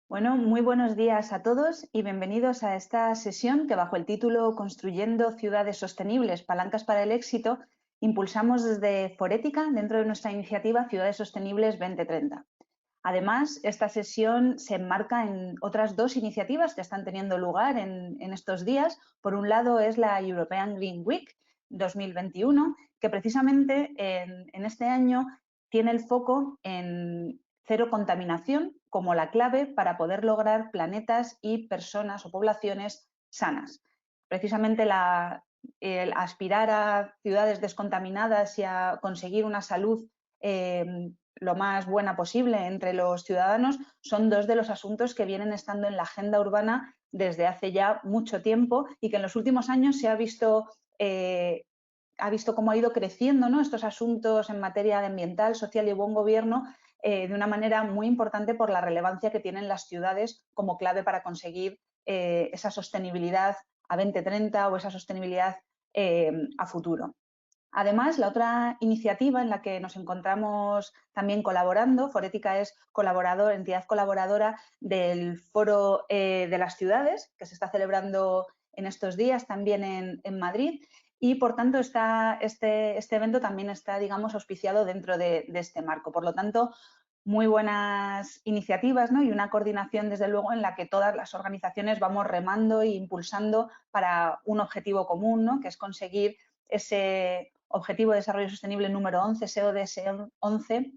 Bueno, muy buenos días a todos y bienvenidos a esta sesión que bajo el título Construyendo ciudades sostenibles, palancas para el éxito, impulsamos desde Forética dentro de nuestra iniciativa Ciudades Sostenibles 2030. Además, esta sesión se enmarca en otras dos iniciativas que están teniendo lugar en estos días. Por un lado es la European Green Week 2021, que precisamente en este año tiene el foco en cero contaminación como la clave para poder lograr planetas y personas o poblaciones sanas. Precisamente el aspirar a ciudades descontaminadas y a conseguir una salud lo más buena posible entre los ciudadanos son dos de los asuntos que vienen estando en la agenda urbana desde hace ya mucho tiempo y que en los últimos años se ha visto cómo ha ido creciendo, ¿no?, estos asuntos en materia de ambiental, social y buen gobierno de una manera muy importante por la relevancia que tienen las ciudades como clave para conseguir esa sostenibilidad a 2030 o esa sostenibilidad a futuro. Además, la otra iniciativa en la que nos encontramos también colaborando, Forética es entidad colaboradora del Foro de las Ciudades, que se está celebrando en estos días también en Madrid, y por tanto este evento también está, digamos, auspiciado dentro de este marco. Por lo tanto, muy buenas iniciativas, ¿no?, y una coordinación, desde luego, en la que todas las organizaciones vamos remando e impulsando para un objetivo común, ¿no?, que es conseguir ese Objetivo de Desarrollo Sostenible número 11, SEODS 11,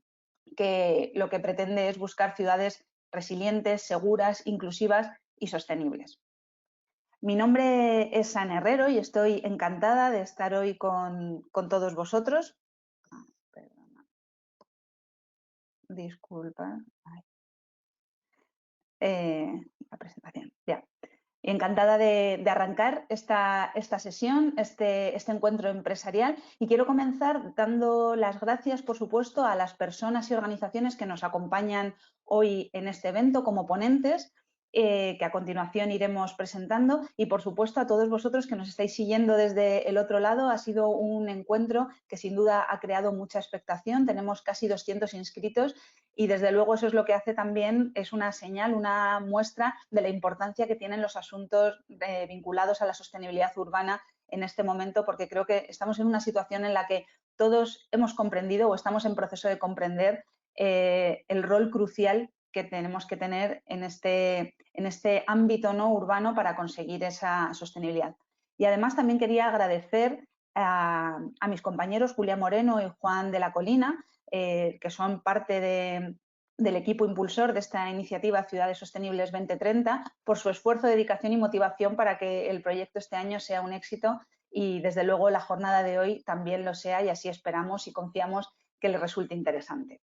que lo que pretende es buscar ciudades resilientes, seguras, inclusivas y sostenibles. Mi nombre es Ana Herrero y estoy encantada de estar hoy con todos vosotros. Disculpa. La presentación, ya. Encantada de arrancar esta sesión, este encuentro empresarial, y quiero comenzar dando las gracias, por supuesto, a las personas y organizaciones que nos acompañan hoy en este evento como ponentes, que a continuación iremos presentando, y por supuesto a todos vosotros que nos estáis siguiendo desde el otro lado. Ha sido un encuentro que sin duda ha creado mucha expectación. Tenemos casi 200 inscritos y desde luego eso es lo que hace también, es una señal, una muestra de la importancia que tienen los asuntos vinculados a la sostenibilidad urbana en este momento, porque creo que estamos en una situación en la que todos hemos comprendido o estamos en proceso de comprender el rol crucial que tenemos que tener en este ámbito, ¿no?, urbano para conseguir esa sostenibilidad. Y además también quería agradecer a mis compañeros Julia Moreno y Juan de la Colina, que son parte del equipo impulsor de esta iniciativa Ciudades Sostenibles 2030, por su esfuerzo, dedicación y motivación para que el proyecto este año sea un éxito y, desde luego, la jornada de hoy también lo sea, y así esperamos y confiamos que les resulte interesante.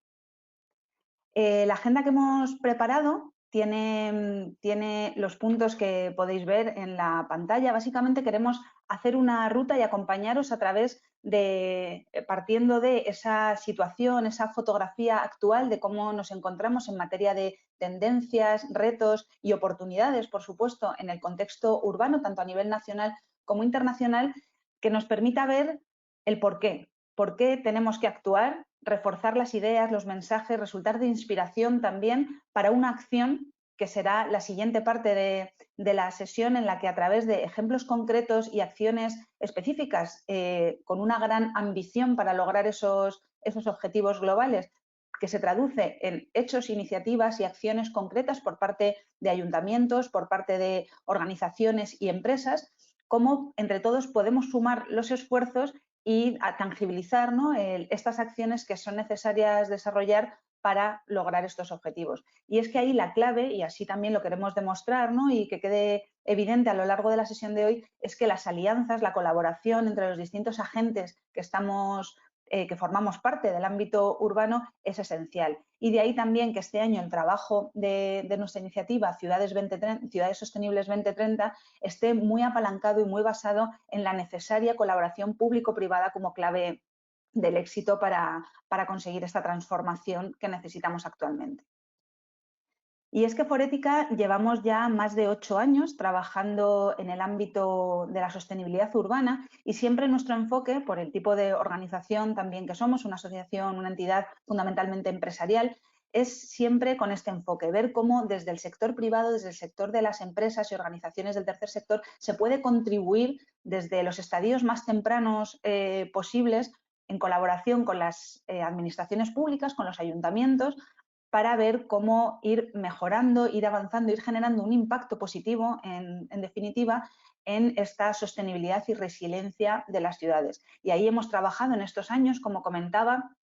La agenda que hemos preparado tiene los puntos que podéis ver en la pantalla. Básicamente queremos hacer una ruta y acompañaros a través de, partiendo de esa situación, esa fotografía actual de cómo nos encontramos en materia de tendencias, retos y oportunidades, por supuesto, en el contexto urbano, tanto a nivel nacional como internacional, que nos permita ver el por qué tenemos que actuar, reforzar las ideas, los mensajes, resultar de inspiración también para una acción que será la siguiente parte de la sesión, en la que, a través de ejemplos concretos y acciones específicas con una gran ambición para lograr esos objetivos globales, que se traduce en hechos, iniciativas y acciones concretas por parte de ayuntamientos, por parte de organizaciones y empresas, cómo entre todos podemos sumar los esfuerzos y a tangibilizar, ¿no?, estas acciones que son necesarias desarrollar para lograr estos objetivos. Y es que ahí la clave, y así también lo queremos demostrar, ¿no?, y que quede evidente a lo largo de la sesión de hoy, es que las alianzas, la colaboración entre los distintos agentes que formamos parte del ámbito urbano es esencial. Y de ahí también que este año el trabajo de nuestra iniciativa Ciudades Sostenibles 2030 esté muy apalancado y muy basado en la necesaria colaboración público-privada como clave del éxito para conseguir esta transformación que necesitamos actualmente. Y es que Forética llevamos ya más de 8 años trabajando en el ámbito de la sostenibilidad urbana, y siempre nuestro enfoque, por el tipo de organización también que somos, una asociación, una entidad fundamentalmente empresarial, es siempre con este enfoque, ver cómo desde el sector privado, desde el sector de las empresas y organizaciones del tercer sector, se puede contribuir desde los estadios más tempranos posibles en colaboración con las administraciones públicas, con los ayuntamientos, para ver cómo ir mejorando, ir avanzando, ir generando un impacto positivo, en definitiva, en esta sostenibilidad y resiliencia de las ciudades. Y ahí hemos trabajado en estos años, como comentaba,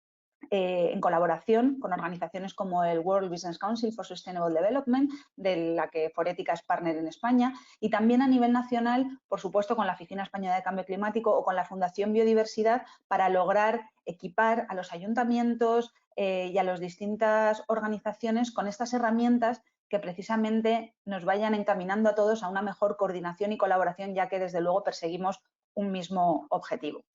en colaboración con organizaciones como el World Business Council for Sustainable Development, de la que Forética es partner en España, y también a nivel nacional, por supuesto, con la Oficina Española de Cambio Climático o con la Fundación Biodiversidad, para lograr equipar a los ayuntamientos y a las distintas organizaciones con estas herramientas que precisamente nos vayan encaminando a todos a una mejor coordinación y colaboración, ya que desde luego perseguimos un mismo objetivo.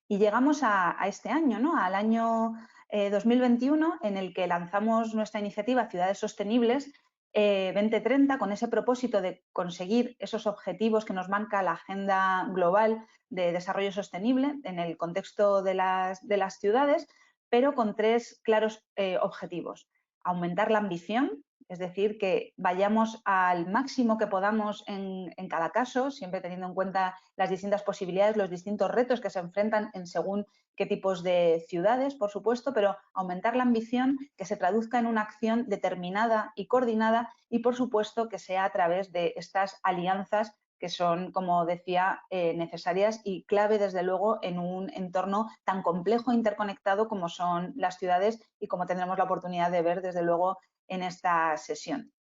Y llegamos a este año, ¿no? Al año 2021, en el que lanzamos nuestra iniciativa Ciudades Sostenibles 2030, con ese propósito de conseguir esos objetivos que nos marca la Agenda Global de Desarrollo Sostenible en el contexto de las ciudades, pero con 3 claros objetivos. Aumentar la ambición, es decir, que vayamos al máximo que podamos en cada caso, siempre teniendo en cuenta las distintas posibilidades, los distintos retos que se enfrentan en según qué tipos de ciudades, por supuesto, pero aumentar la ambición, que se traduzca en una acción determinada y coordinada y, por supuesto, que sea a través de estas alianzas que son, como decía, necesarias y clave, desde luego, en un entorno tan complejo e interconectado como son las ciudades y como tendremos la oportunidad de ver, desde luego, en esta sesión.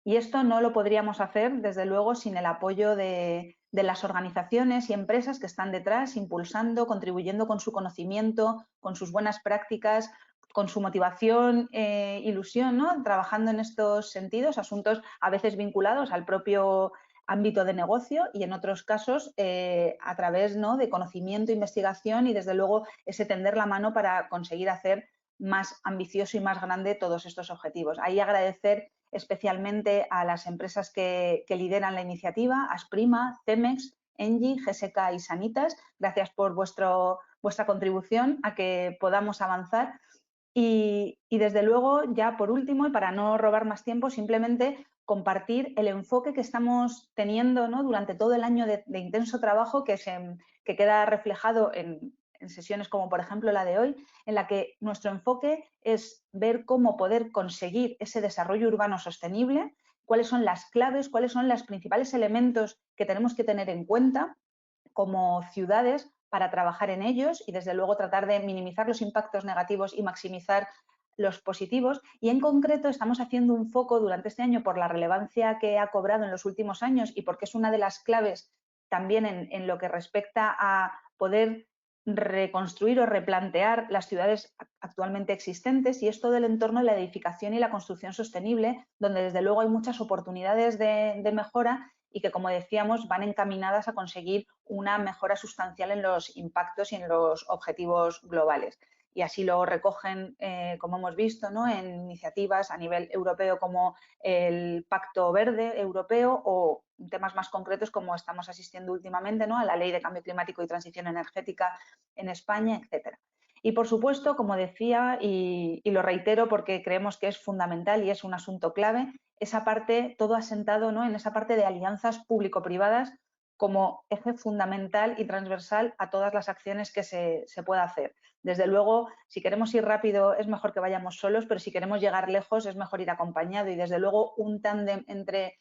Y esto no lo podríamos hacer, desde luego, sin el apoyo de las organizaciones y empresas que están detrás, impulsando, contribuyendo con su conocimiento, con sus buenas prácticas, con su motivación, ilusión, ¿no? Trabajando en estos sentidos, asuntos a veces vinculados al propio ámbito de negocio y en otros casos a través, ¿no?, de conocimiento, investigación y, desde luego, ese tender la mano para conseguir hacer más ambicioso y más grande todos estos objetivos. Ahí agradecer especialmente a las empresas que lideran la iniciativa, Asprima, Cemex, Engie, GSK y Sanitas. Gracias por vuestra contribución a que podamos avanzar. Y desde luego, ya por último, y para no robar más tiempo, simplemente compartir el enfoque que estamos teniendo, ¿no?, durante todo el año de intenso trabajo que queda reflejado en sesiones como, por ejemplo, la de hoy, en la que nuestro enfoque es ver cómo poder conseguir ese desarrollo urbano sostenible, cuáles son las claves, cuáles son los principales elementos que tenemos que tener en cuenta como ciudades para trabajar en ellos y, desde luego, tratar de minimizar los impactos negativos y maximizar los positivos. Y, en concreto, estamos haciendo un foco durante este año por la relevancia que ha cobrado en los últimos años y porque es una de las claves también en lo que respecta a poder reconstruir o replantear las ciudades actualmente existentes, y es todo el entorno de la edificación y la construcción sostenible, donde desde luego hay muchas oportunidades de mejora y que, como decíamos, van encaminadas a conseguir una mejora sustancial en los impactos y en los objetivos globales. Y así lo recogen, como hemos visto, ¿no?, en iniciativas a nivel europeo como el Pacto Verde Europeo o temas más concretos como estamos asistiendo últimamente, ¿no?, a la Ley de Cambio Climático y Transición Energética en España, etcétera. Y, por supuesto, como decía, y lo reitero porque creemos que es fundamental y es un asunto clave, esa parte, todo asentado, ¿no?, en esa parte de alianzas público-privadas como eje fundamental y transversal a todas las acciones que se pueda hacer. Desde luego, si queremos ir rápido es mejor que vayamos solos, pero si queremos llegar lejos es mejor ir acompañado, y, desde luego, un tándem entre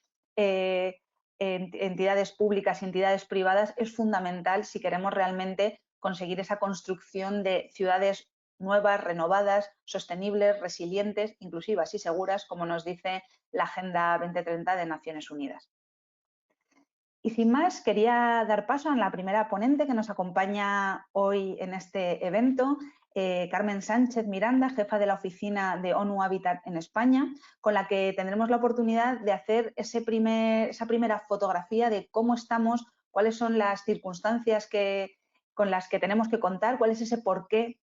entidades públicas y entidades privadas es fundamental si queremos realmente conseguir esa construcción de ciudades nuevas, renovadas, sostenibles, resilientes, inclusivas y seguras, como nos dice la Agenda 2030 de Naciones Unidas. Y sin más, quería dar paso a la primera ponente que nos acompaña hoy en este evento, Carmen Sánchez Miranda, jefa de la oficina de ONU Habitat en España, con la que tendremos la oportunidad de hacer esa primera fotografía de cómo estamos, cuáles son las circunstancias con las que tenemos que contar, cuál es ese por qué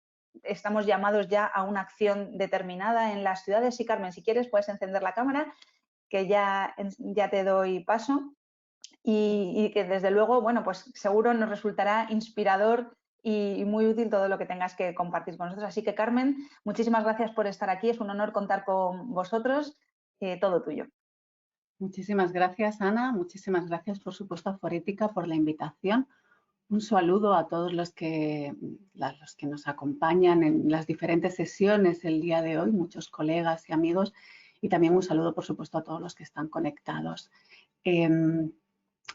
estamos llamados ya a una acción determinada en las ciudades. Y, Carmen, si quieres, puedes encender la cámara, que ya te doy paso. Y que, desde luego, bueno, pues seguro nos resultará inspirador y muy útil todo lo que tengas que compartir con nosotros. Así que, Carmen, muchísimas gracias por estar aquí. Es un honor contar con vosotros. Todo tuyo. Muchísimas gracias, Ana. Muchísimas gracias, por supuesto, a Forética por la invitación. Un saludo a todos los que nos acompañan en las diferentes sesiones el día de hoy, muchos colegas y amigos, y también un saludo, por supuesto, a todos los que están conectados.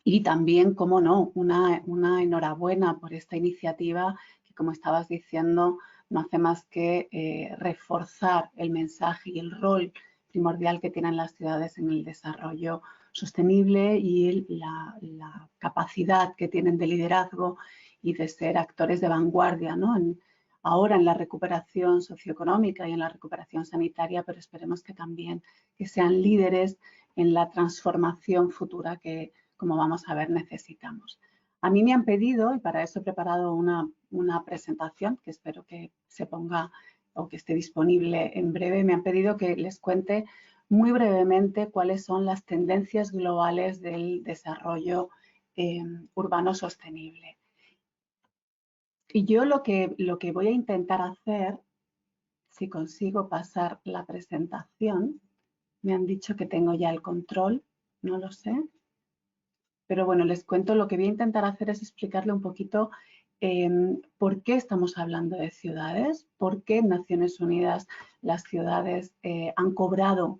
Y también, como no, una enhorabuena por esta iniciativa que, como estabas diciendo, no hace más que reforzar el mensaje y el rol primordial que tienen las ciudades en el desarrollo sostenible y la capacidad que tienen de liderazgo y de ser actores de vanguardia, ¿no? Ahora en la recuperación socioeconómica y en la recuperación sanitaria, pero esperemos que también que sean líderes en la transformación futura que, como vamos a ver, necesitamos. A mí me han pedido, y para eso he preparado una presentación que espero que se ponga o que esté disponible en breve, me han pedido que les cuente muy brevemente cuáles son las tendencias globales del desarrollo urbano sostenible. Y yo lo que voy a intentar hacer, si consigo pasar la presentación, me han dicho que tengo ya el control, no lo sé. Pero bueno, les cuento, lo que voy a intentar hacer es explicarle un poquito por qué estamos hablando de ciudades, por qué en Naciones Unidas las ciudades han cobrado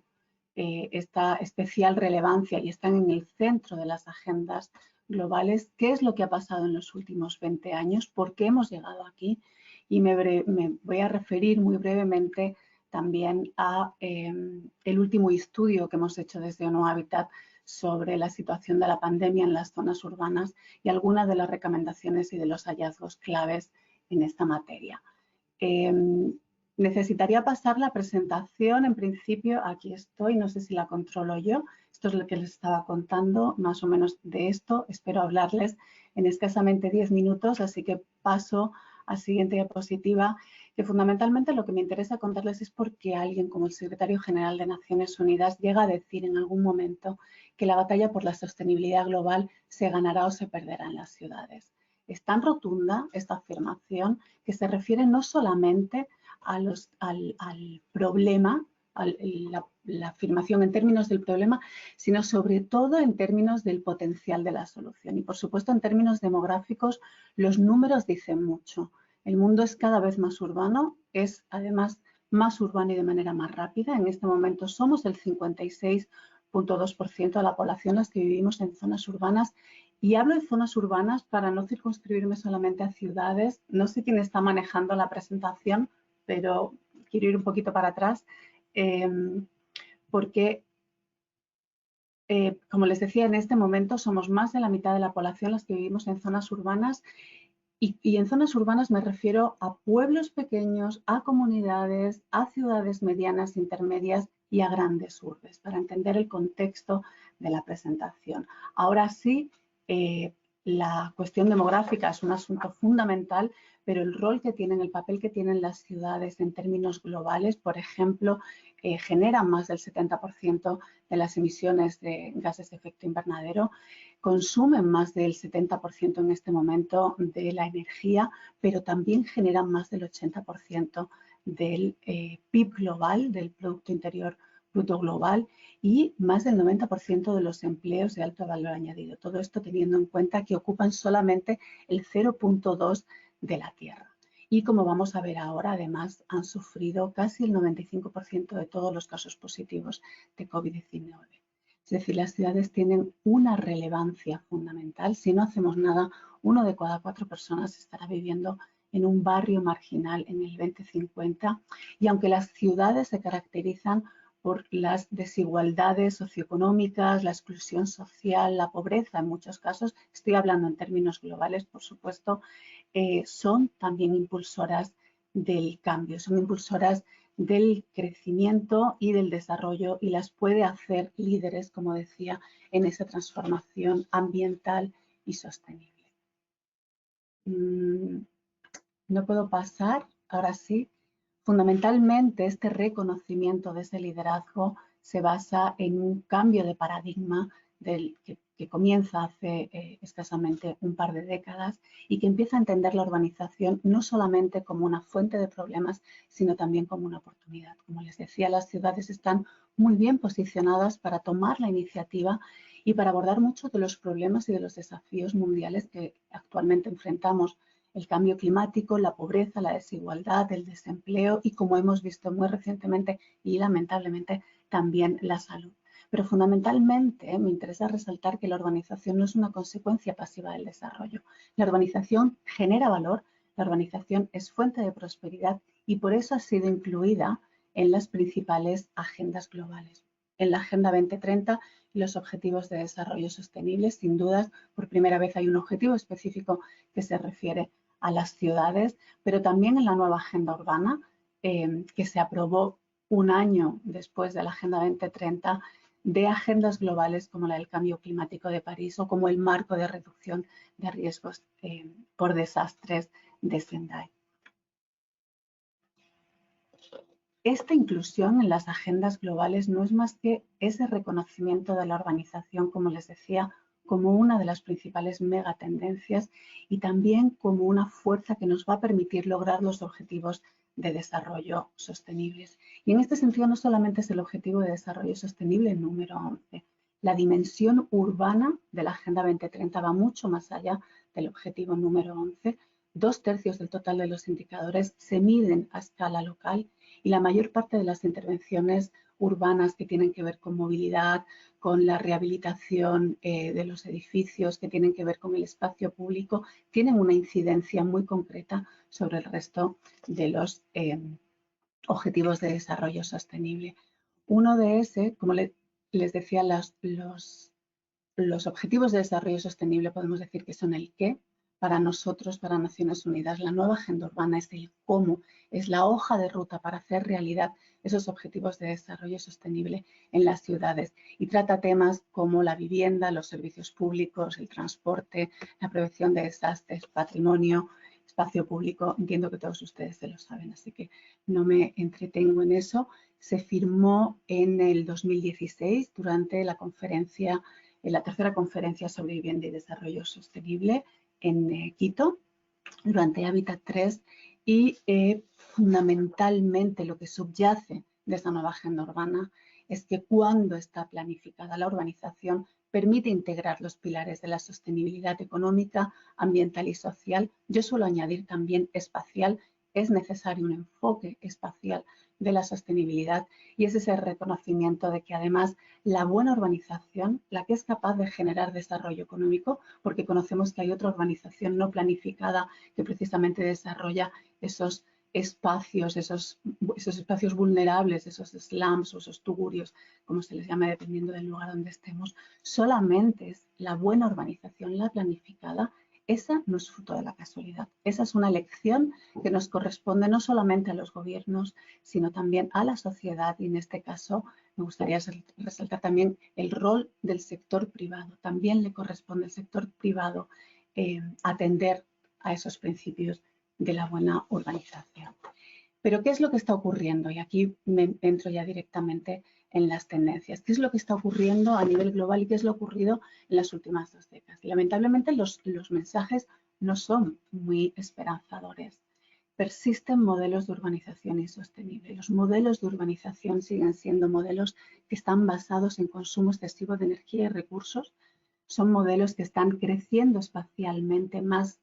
esta especial relevancia y están en el centro de las agendas globales, qué es lo que ha pasado en los últimos 20 años, por qué hemos llegado aquí, y me voy a referir muy brevemente también a el último estudio que hemos hecho desde ONU Habitat sobre la situación de la pandemia en las zonas urbanas y algunas de las recomendaciones y de los hallazgos claves en esta materia. Necesitaría pasar la presentación, en principio aquí estoy, no sé si la controlo yo, esto es lo que les estaba contando, más o menos de esto, espero hablarles en escasamente 10 minutos, así que paso a la siguiente diapositiva, que fundamentalmente lo que me interesa contarles es por qué alguien como el secretario general de Naciones Unidas llega a decir en algún momento que la batalla por la sostenibilidad global se ganará o se perderá en las ciudades. Es tan rotunda esta afirmación que se refiere no solamente al problema, la afirmación en términos del problema, sino sobre todo en términos del potencial de la solución. Y por supuesto, en términos demográficos, los números dicen mucho. El mundo es cada vez más urbano, es además más urbano y de manera más rápida. En este momento somos el 56,2% de la población las que vivimos en zonas urbanas. Y hablo de zonas urbanas para no circunscribirme solamente a ciudades. No sé quién está manejando la presentación, pero quiero ir un poquito para atrás, porque, como les decía, en este momento somos más de la mitad de la población las que vivimos en zonas urbanas, y en zonas urbanas me refiero a pueblos pequeños, a comunidades, a ciudades medianas, intermedias y a grandes urbes, para entender el contexto de la presentación. Ahora sí, la cuestión demográfica es un asunto fundamental, pero el rol que tienen, el papel que tienen las ciudades en términos globales, por ejemplo, generan más del 70% de las emisiones de gases de efecto invernadero, consumen más del 70% en este momento de la energía, pero también generan más del 80% del PIB global, del Producto Interior Bruto Global, y más del 90% de los empleos de alto valor añadido. Todo esto teniendo en cuenta que ocupan solamente el 0,2% de la Tierra. Y como vamos a ver ahora, además, han sufrido casi el 95% de todos los casos positivos de COVID-19. Es decir, las ciudades tienen una relevancia fundamental. Si no hacemos nada, 1 de cada 4 personas estará viviendo en un barrio marginal en el 2050. Y aunque las ciudades se caracterizan por las desigualdades socioeconómicas, la exclusión social, la pobreza en muchos casos, estoy hablando en términos globales, por supuesto, son también impulsoras del cambio, son impulsoras del crecimiento y del desarrollo, y las puede hacer líderes, como decía, en esa transformación ambiental y sostenible. No puedo pasar, ahora sí. Fundamentalmente, este reconocimiento de ese liderazgo se basa en un cambio de paradigma que comienza hace escasamente un par de décadas y que empieza a entender la urbanización no solamente como una fuente de problemas, sino también como una oportunidad. Como les decía, las ciudades están muy bien posicionadas para tomar la iniciativa y para abordar muchos de los problemas y de los desafíos mundiales que actualmente enfrentamos. El cambio climático, la pobreza, la desigualdad, el desempleo y, como hemos visto muy recientemente y lamentablemente, también la salud. Pero fundamentalmente me interesa resaltar que la urbanización no es una consecuencia pasiva del desarrollo. La urbanización genera valor, la urbanización es fuente de prosperidad y por eso ha sido incluida en las principales agendas globales. En la Agenda 2030 y los Objetivos de Desarrollo Sostenible, sin dudas, por primera vez hay un objetivo específico que se refiere a las ciudades, pero también en la nueva Agenda Urbana, que se aprobó un año después de la Agenda 2030, de agendas globales como la del cambio climático de París o como el marco de reducción de riesgos por desastres de Sendai. Esta inclusión en las agendas globales no es más que ese reconocimiento de la urbanización, como les decía, como una de las principales megatendencias y también como una fuerza que nos va a permitir lograr los objetivos de desarrollo sostenibles. Y en este sentido no solamente es el objetivo de desarrollo sostenible número 11. La dimensión urbana de la Agenda 2030 va mucho más allá del objetivo número 11. 2/3 del total de los indicadores se miden a escala local y la mayor parte de las intervenciones urbanas que tienen que ver con movilidad, con la rehabilitación de los edificios, que tienen que ver con el espacio público, tienen una incidencia muy concreta sobre el resto de los objetivos de desarrollo sostenible. Uno de ese, como les decía, los objetivos de desarrollo sostenible podemos decir que son el qué. Para nosotros, para Naciones Unidas, la nueva agenda urbana es el cómo, es la hoja de ruta para hacer realidad esos objetivos de desarrollo sostenible en las ciudades y trata temas como la vivienda, los servicios públicos, el transporte, la prevención de desastres, patrimonio, espacio público. Entiendo que todos ustedes se lo saben, así que no me entretengo en eso. Se firmó en el 2016 durante la conferencia, en la tercera conferencia sobre vivienda y desarrollo sostenible en Quito, durante Hábitat 3 y fundamentalmente lo que subyace de esa nueva agenda urbana es que cuando está planificada la urbanización permite integrar los pilares de la sostenibilidad económica, ambiental y social. Yo suelo añadir también espacial. Es necesario un enfoque espacial de la sostenibilidad y es ese reconocimiento de que además la buena urbanización, la que es capaz de generar desarrollo económico, porque conocemos que hay otra urbanización no planificada que precisamente desarrolla esos espacios, esos espacios vulnerables, esos slums o esos tugurios, como se les llama dependiendo del lugar donde estemos, solamente es la buena urbanización, la planificada. Esa no es fruto de la casualidad. Esa es una elección que nos corresponde no solamente a los gobiernos, sino también a la sociedad y en este caso me gustaría resaltar también el rol del sector privado. También le corresponde al sector privado atender a esos principios de la buena urbanización. Pero ¿qué es lo que está ocurriendo? Y aquí me entro ya directamente en las tendencias. ¿Qué es lo que está ocurriendo a nivel global y qué es lo ocurrido en las últimas 2 décadas? Y lamentablemente los mensajes no son muy esperanzadores. Persisten modelos de urbanización insostenible. Los modelos de urbanización siguen siendo modelos que están basados en consumo excesivo de energía y recursos. Son modelos que están creciendo espacialmente más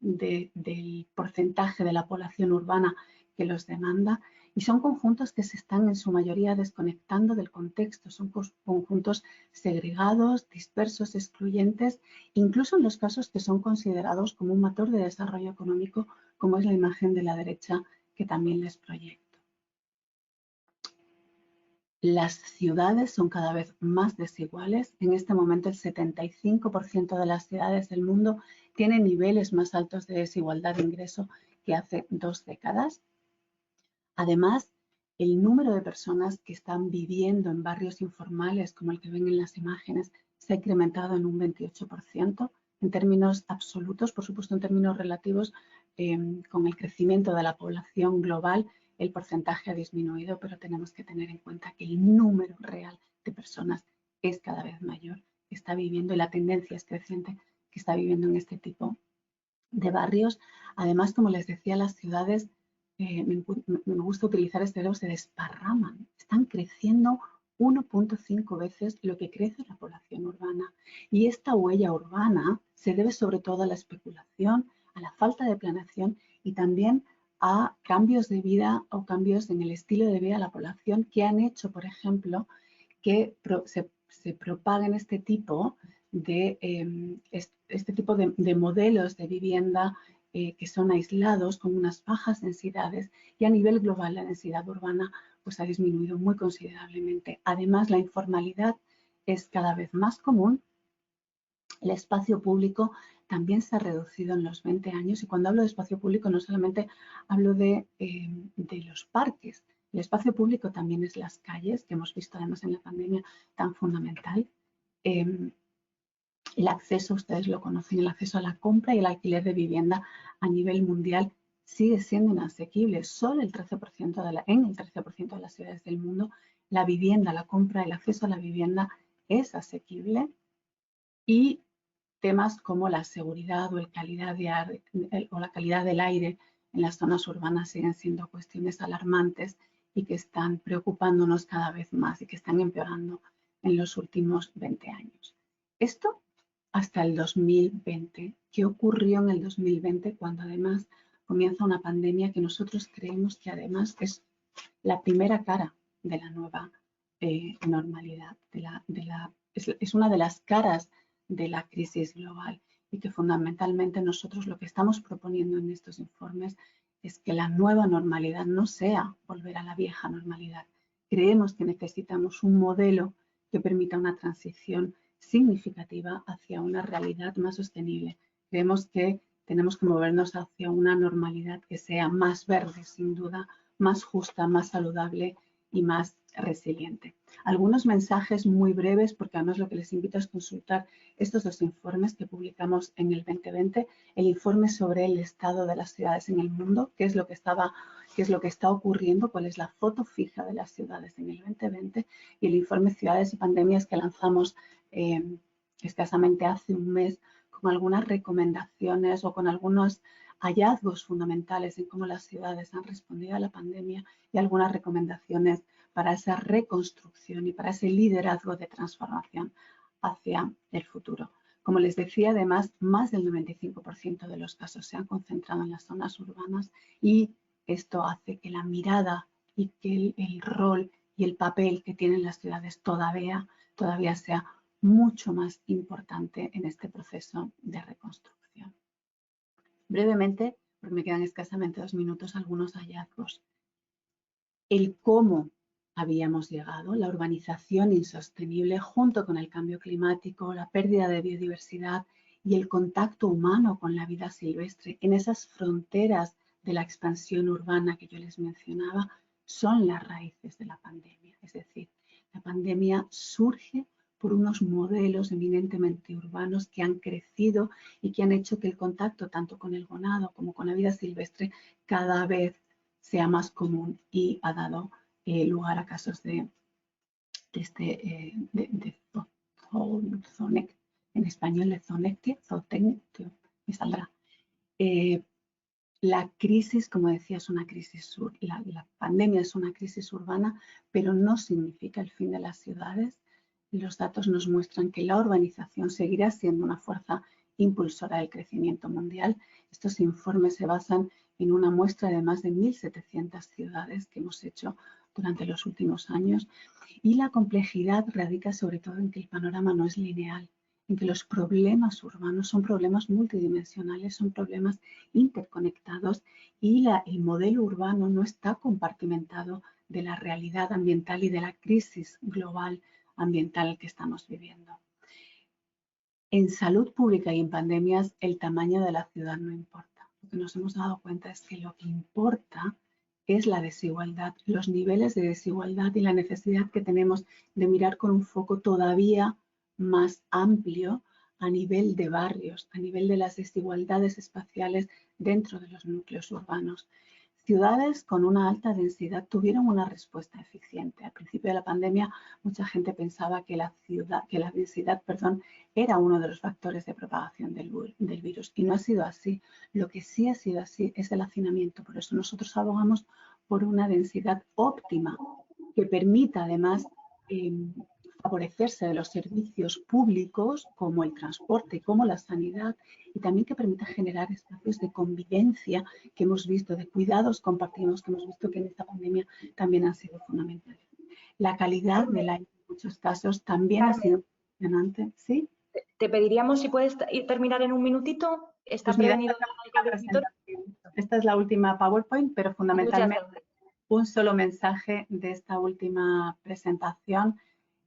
del porcentaje de la población urbana que los demanda y son conjuntos que se están en su mayoría desconectando del contexto, son conjuntos segregados, dispersos, excluyentes, incluso en los casos que son considerados como un motor de desarrollo económico, como es la imagen de la derecha que también les proyecto. Las ciudades son cada vez más desiguales. En este momento el 75% de las ciudades del mundo tienen niveles más altos de desigualdad de ingreso que hace 2 décadas. Además, el número de personas que están viviendo en barrios informales, como el que ven en las imágenes, se ha incrementado en un 28%. En términos absolutos, por supuesto en términos relativos, con el crecimiento de la población global, el porcentaje ha disminuido, pero tenemos que tener en cuenta que el número real de personas es cada vez mayor está viviendo y la tendencia es creciente que está viviendo en este tipo de barrios. Además, como les decía, las ciudades, me gusta utilizar este verbo, se desparraman, están creciendo 1.5 veces lo que crece la población urbana. Y esta huella urbana se debe sobre todo a la especulación, a la falta de planeación y también a cambios de vida o cambios en el estilo de vida de la población que han hecho, por ejemplo, que se propaguen este tipo de modelos de vivienda que son aislados con unas bajas densidades, y a nivel global la densidad urbana pues ha disminuido muy considerablemente. Además, la informalidad es cada vez más común. El espacio público también se ha reducido en los 20 años, y cuando hablo de espacio público no solamente hablo de los parques. El espacio público también es las calles, que hemos visto además en la pandemia tan fundamental. El acceso, ustedes lo conocen, el acceso a la compra y el alquiler de vivienda a nivel mundial sigue siendo inasequible. Solo el 13% en el 13% de las ciudades del mundo la vivienda, la compra, el acceso a la vivienda es asequible, y temas como la seguridad o la calidad del aire en las zonas urbanas siguen siendo cuestiones alarmantes y que están preocupándonos cada vez más y que están empeorando en los últimos 20 años. Esto hasta el 2020. ¿Qué ocurrió en el 2020 cuando además comienza una pandemia que nosotros creemos que además es la primera cara de la nueva normalidad? Es una de las caras de la crisis global, y que fundamentalmente nosotros lo que estamos proponiendo en estos informes es que la nueva normalidad no sea volver a la vieja normalidad. Creemos que necesitamos un modelo que permita una transición significativa hacia una realidad más sostenible. Creemos que tenemos que movernos hacia una normalidad que sea más verde, sin duda, más justa, más saludable y más resiliente. Algunos mensajes muy breves, porque además lo que les invito es consultar estos dos informes que publicamos en el 2020, el informe sobre el estado de las ciudades en el mundo, qué es lo que está ocurriendo, cuál es la foto fija de las ciudades en el 2020, y el informe Ciudades y Pandemias que lanzamos escasamente hace un mes, con algunas recomendaciones o con algunos hallazgos fundamentales en cómo las ciudades han respondido a la pandemia, y algunas recomendaciones para esa reconstrucción y para ese liderazgo de transformación hacia el futuro. Como les decía, además, más del 95% de los casos se han concentrado en las zonas urbanas, y esto hace que la mirada y que el rol y el papel que tienen las ciudades todavía sea mucho más importante en este proceso de reconstrucción. Brevemente, porque me quedan escasamente 2 minutos, algunos hallazgos. El cómo habíamos llegado, la urbanización insostenible junto con el cambio climático, la pérdida de biodiversidad y el contacto humano con la vida silvestre en esas fronteras de la expansión urbana que yo les mencionaba, son las raíces de la pandemia. Es decir, la pandemia surge por unos modelos eminentemente urbanos que han crecido y que han hecho que el contacto tanto con el ganado como con la vida silvestre cada vez sea más común, y ha dado lugar a casos de zoonectia, en español de zoonectia, me saldrá. La crisis, como decía, es una crisis, la pandemia es una crisis urbana, pero no significa el fin de las ciudades. Los datos nos muestran que la urbanización seguirá siendo una fuerza impulsora del crecimiento mundial. Estos informes se basan en una muestra de más de 1.700 ciudades que hemos hecho durante los últimos años, y la complejidad radica sobre todo en que el panorama no es lineal, en que los problemas urbanos son problemas multidimensionales, son problemas interconectados, y el modelo urbano no está compartimentado de la realidad ambiental y de la crisis global ambiental que estamos viviendo. En salud pública y en pandemias, el tamaño de la ciudad no importa. Lo que nos hemos dado cuenta es que lo que importa es la desigualdad, los niveles de desigualdad y la necesidad que tenemos de mirar con un foco todavía más amplio a nivel de barrios, a nivel de las desigualdades espaciales dentro de los núcleos urbanos. ciudades con una alta densidad tuvieron una respuesta eficiente. Al principio de la pandemia, mucha gente pensaba que la densidad, era uno de los factores de propagación del virus, y no ha sido así. Lo que sí ha sido así es el hacinamiento. Por eso nosotros abogamos por una densidad óptima que permita, además, favorecerse de los servicios públicos como el transporte, como la sanidad, y también que permita generar espacios de convivencia que hemos visto, de cuidados compartidos, que hemos visto que en esta pandemia también han sido fundamentales. La calidad del aire en muchos casos también ha sido impresionante. ¿Sí? Te pediríamos si puedes terminar en un minutito. Está Pues mira, prevenido esta es la última PowerPoint, pero fundamentalmente un solo mensaje de esta última presentación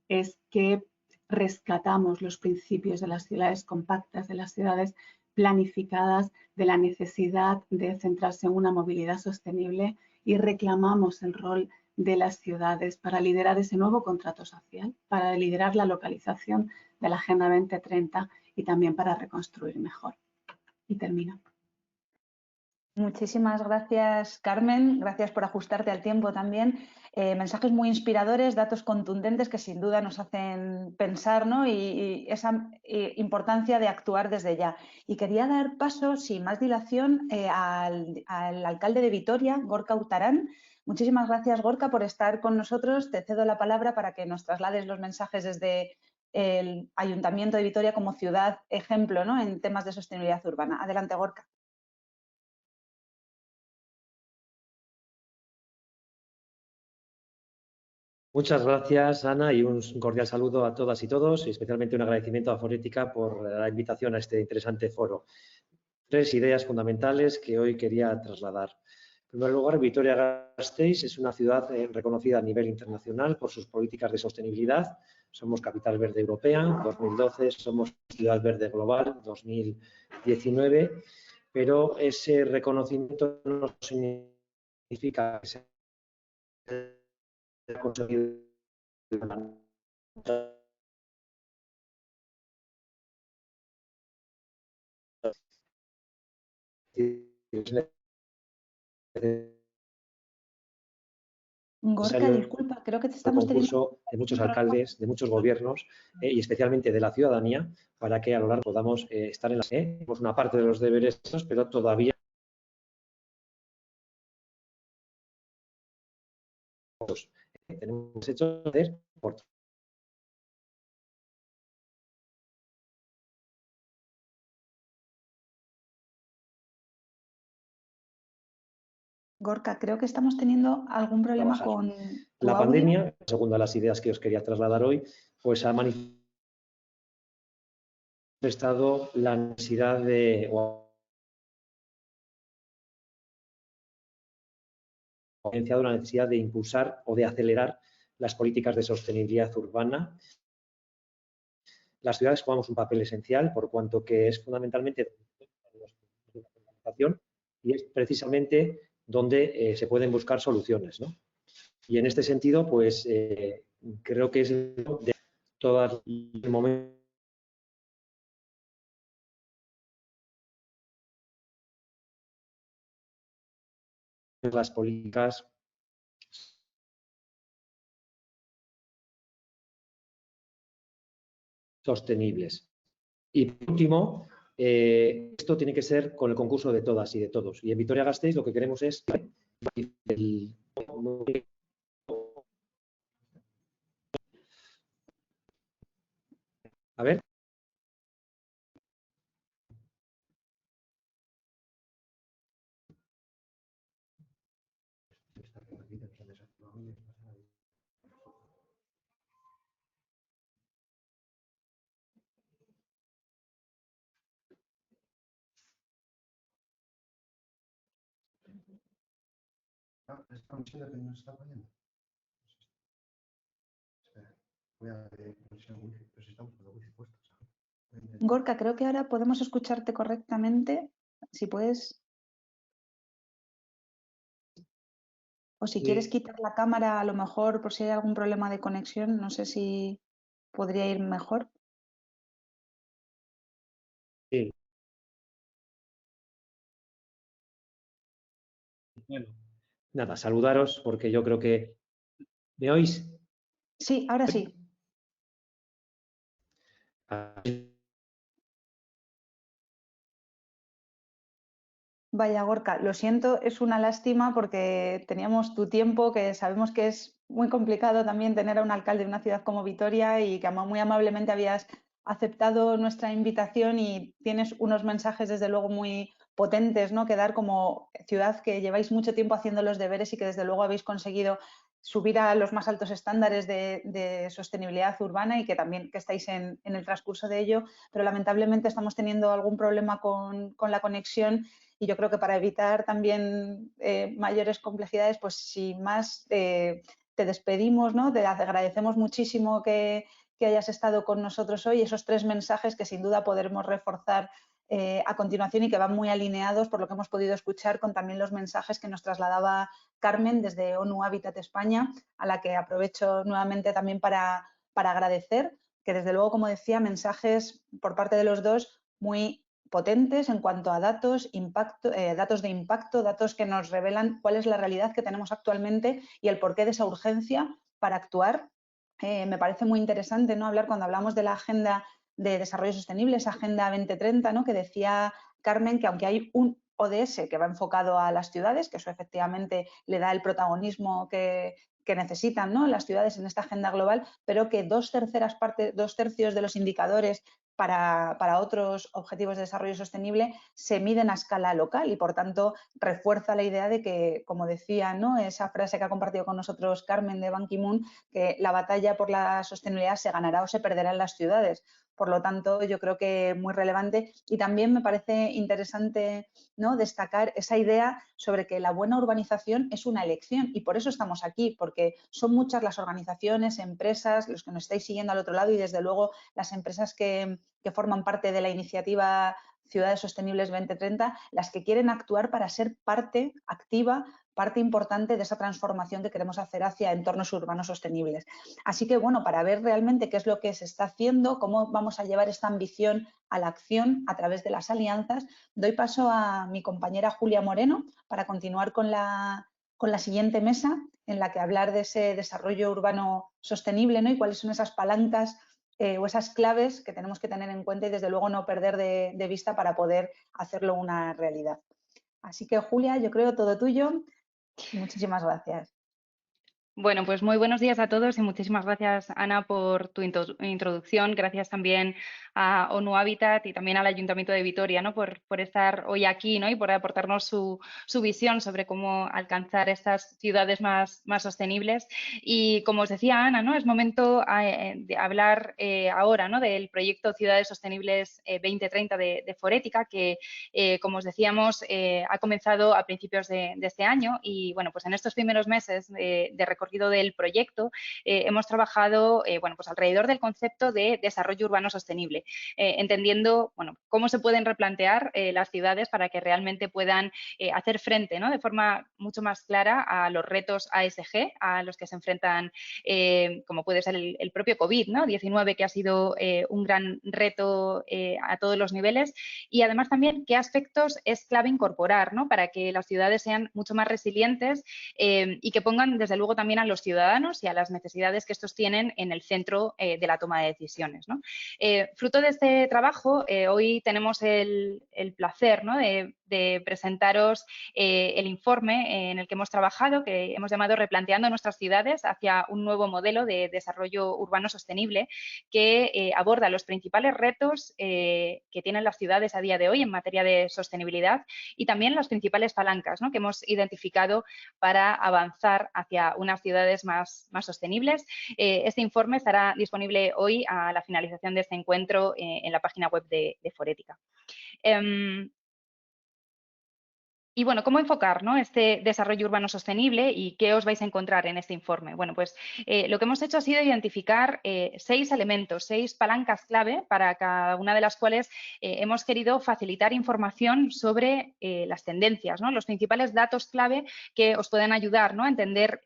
es que rescatamos los principios de las ciudades compactas, de las ciudades planificadas, de la necesidad de centrarse en una movilidad sostenible, y reclamamos el rol de las ciudades para liderar ese nuevo contrato social, para liderar la localización de la Agenda 2030 y también para reconstruir mejor. Y termino. Muchísimas gracias, Carmen. Gracias por ajustarte al tiempo también. Mensajes muy inspiradores, datos contundentes que sin duda nos hacen pensar, ¿no? y esa importancia de actuar desde ya. Y quería dar paso, sin más dilación, al alcalde de Vitoria, Gorka Urtarán. Muchísimas gracias, Gorka, por estar con nosotros. Te cedo la palabra para que nos traslades los mensajes desde el Ayuntamiento de Vitoria como ciudad ejemplo, ¿no?, en temas de sostenibilidad urbana. Adelante, Gorka. Muchas gracias, Ana, y un cordial saludo a todas y todos, y especialmente un agradecimiento a Forética por la invitación a este interesante foro. 3 ideas fundamentales que hoy quería trasladar. En primer lugar, Vitoria-Gasteiz es una ciudad reconocida a nivel internacional por sus políticas de sostenibilidad. Somos Capital Verde Europea, 2012, somos Ciudad Verde Global, 2019, pero ese reconocimiento no significa que sea conseguido Gorka, disculpa, creo que te estamos teniendo de muchos alcaldes, de muchos gobiernos y especialmente de la ciudadanía, para que a lo largo podamos estar en la tenemos una parte de los deberes, pero todavía tenemos hecho de por Gorka, creo que estamos teniendo algún problema trabajar. con tu La audio. pandemia, segunda de las ideas que os quería trasladar hoy, pues ha manifestado la necesidad de la necesidad de impulsar o de acelerar las políticas de sostenibilidad urbana. Las ciudades jugamos un papel esencial por cuanto que es fundamentalmente y es precisamente donde se pueden buscar soluciones, ¿no? Y en este sentido, pues creo que es de todo el momento las políticas sostenibles. Y por último, esto tiene que ser con el concurso de todas y de todos. Y en Vitoria-Gasteiz lo que queremos es a ver. Estamos diciendo que no está fallando. Espera, voy a ver conexión wifi, pero si estamos con la wifi puesta. Gorka, creo que ahora podemos escucharte correctamente. Si puedes. O si quieres quitar la cámara, a lo mejor, por si hay algún problema de conexión, no sé si podría ir mejor. Sí. Bueno, nada, saludaros porque yo creo que... ¿Me oís? Sí, ahora sí. Vaya, Gorka, lo siento, es una lástima porque teníamos tu tiempo, que sabemos que es muy complicado también tener a un alcalde de una ciudad como Vitoria y que muy amablemente habías aceptado nuestra invitación y tienes unos mensajes desde luego muy potentes, ¿no? Que dar como ciudad que lleváis mucho tiempo haciendo los deberes y que desde luego habéis conseguido subir a los más altos estándares de sostenibilidad urbana y que también que estáis en el transcurso de ello, pero lamentablemente estamos teniendo algún problema con la conexión. Y yo creo que para evitar también mayores complejidades, pues sin más te despedimos, ¿no? Te agradecemos muchísimo que hayas estado con nosotros hoy. Esos 3 mensajes que sin duda podremos reforzar a continuación y que van muy alineados por lo que hemos podido escuchar con también los mensajes que nos trasladaba Carmen desde ONU Habitat España, a la que aprovecho nuevamente también para agradecer, que desde luego, como decía, mensajes por parte de los dos muy potentes en cuanto a datos, datos de impacto, datos que nos revelan cuál es la realidad que tenemos actualmente y el porqué de esa urgencia para actuar. Me parece muy interesante, ¿no? Hablar cuando hablamos de la Agenda de Desarrollo Sostenible, esa Agenda 2030, ¿no? Que decía Carmen que aunque hay un ODS que va enfocado a las ciudades, que eso efectivamente le da el protagonismo que necesitan, ¿no? Las ciudades en esta agenda global, pero que 2/3 de los indicadores para otros objetivos de desarrollo sostenible se miden a escala local y, por tanto, refuerza la idea de que, como decía, ¿no? Esa frase que ha compartido con nosotros Carmen de Ban Ki-moon, que la batalla por la sostenibilidad se ganará o se perderá en las ciudades. Por lo tanto, yo creo que muy relevante y también me parece interesante, ¿no? Destacar esa idea sobre que la buena urbanización es una elección y por eso estamos aquí, porque son muchas las organizaciones, empresas, los que nos estáis siguiendo al otro lado y desde luego las empresas que forman parte de la iniciativa Ciudades Sostenibles 2030, las que quieren actuar para ser parte activa, parte importante de esa transformación que queremos hacer hacia entornos urbanos sostenibles. Así que, bueno, para ver realmente qué es lo que se está haciendo, cómo vamos a llevar esta ambición a la acción a través de las alianzas, doy paso a mi compañera Julia Moreno para continuar con la siguiente mesa en la que hablar de ese desarrollo urbano sostenible, ¿no? Y cuáles son esas palancas o esas claves que tenemos que tener en cuenta y desde luego no perder de vista para poder hacerlo una realidad. Así que, Julia, yo creo todo tuyo. Muchísimas gracias. Bueno, pues muy buenos días a todos y muchísimas gracias, Ana, por tu introducción. Gracias también a ONU Habitat y también al Ayuntamiento de Vitoria, ¿no? por estar hoy aquí, ¿no? Y por aportarnos su visión sobre cómo alcanzar estas ciudades más sostenibles. Y como os decía Ana, ¿no? Es momento de hablar ahora, ¿no? Del proyecto Ciudades Sostenibles 2030 de Forética, que, como os decíamos, ha comenzado a principios de este año. Y bueno, pues en estos primeros meses de recorrido del proyecto, hemos trabajado bueno, pues alrededor del concepto de desarrollo urbano sostenible, entendiendo bueno, cómo se pueden replantear las ciudades para que realmente puedan hacer frente, ¿no? De forma mucho más clara a los retos ASG a los que se enfrentan, como puede ser el propio COVID-19, que ha sido un gran reto a todos los niveles, y además también qué aspectos es clave incorporar, ¿no? Para que las ciudades sean mucho más resilientes y que pongan desde luego también a los ciudadanos y a las necesidades que estos tienen en el centro de la toma de decisiones, ¿no? Fruto de este trabajo, hoy tenemos el placer, ¿no? de presentaros el informe en el que hemos trabajado, que hemos llamado Replanteando nuestras ciudades hacia un nuevo modelo de desarrollo urbano sostenible, que aborda los principales retos que tienen las ciudades a día de hoy en materia de sostenibilidad y también las principales palancas, ¿no? que hemos identificado para avanzar hacia unas ciudades más sostenibles. Este informe estará disponible hoy a la finalización de este encuentro en la página web de Forética. Y bueno, ¿cómo enfocar, ¿no? este desarrollo urbano sostenible y qué os vais a encontrar en este informe? Bueno, pues lo que hemos hecho ha sido identificar 6 elementos, 6 palancas clave para cada una de las cuales hemos querido facilitar información sobre las tendencias, ¿no? Los principales datos clave que os pueden ayudar, ¿no? a entender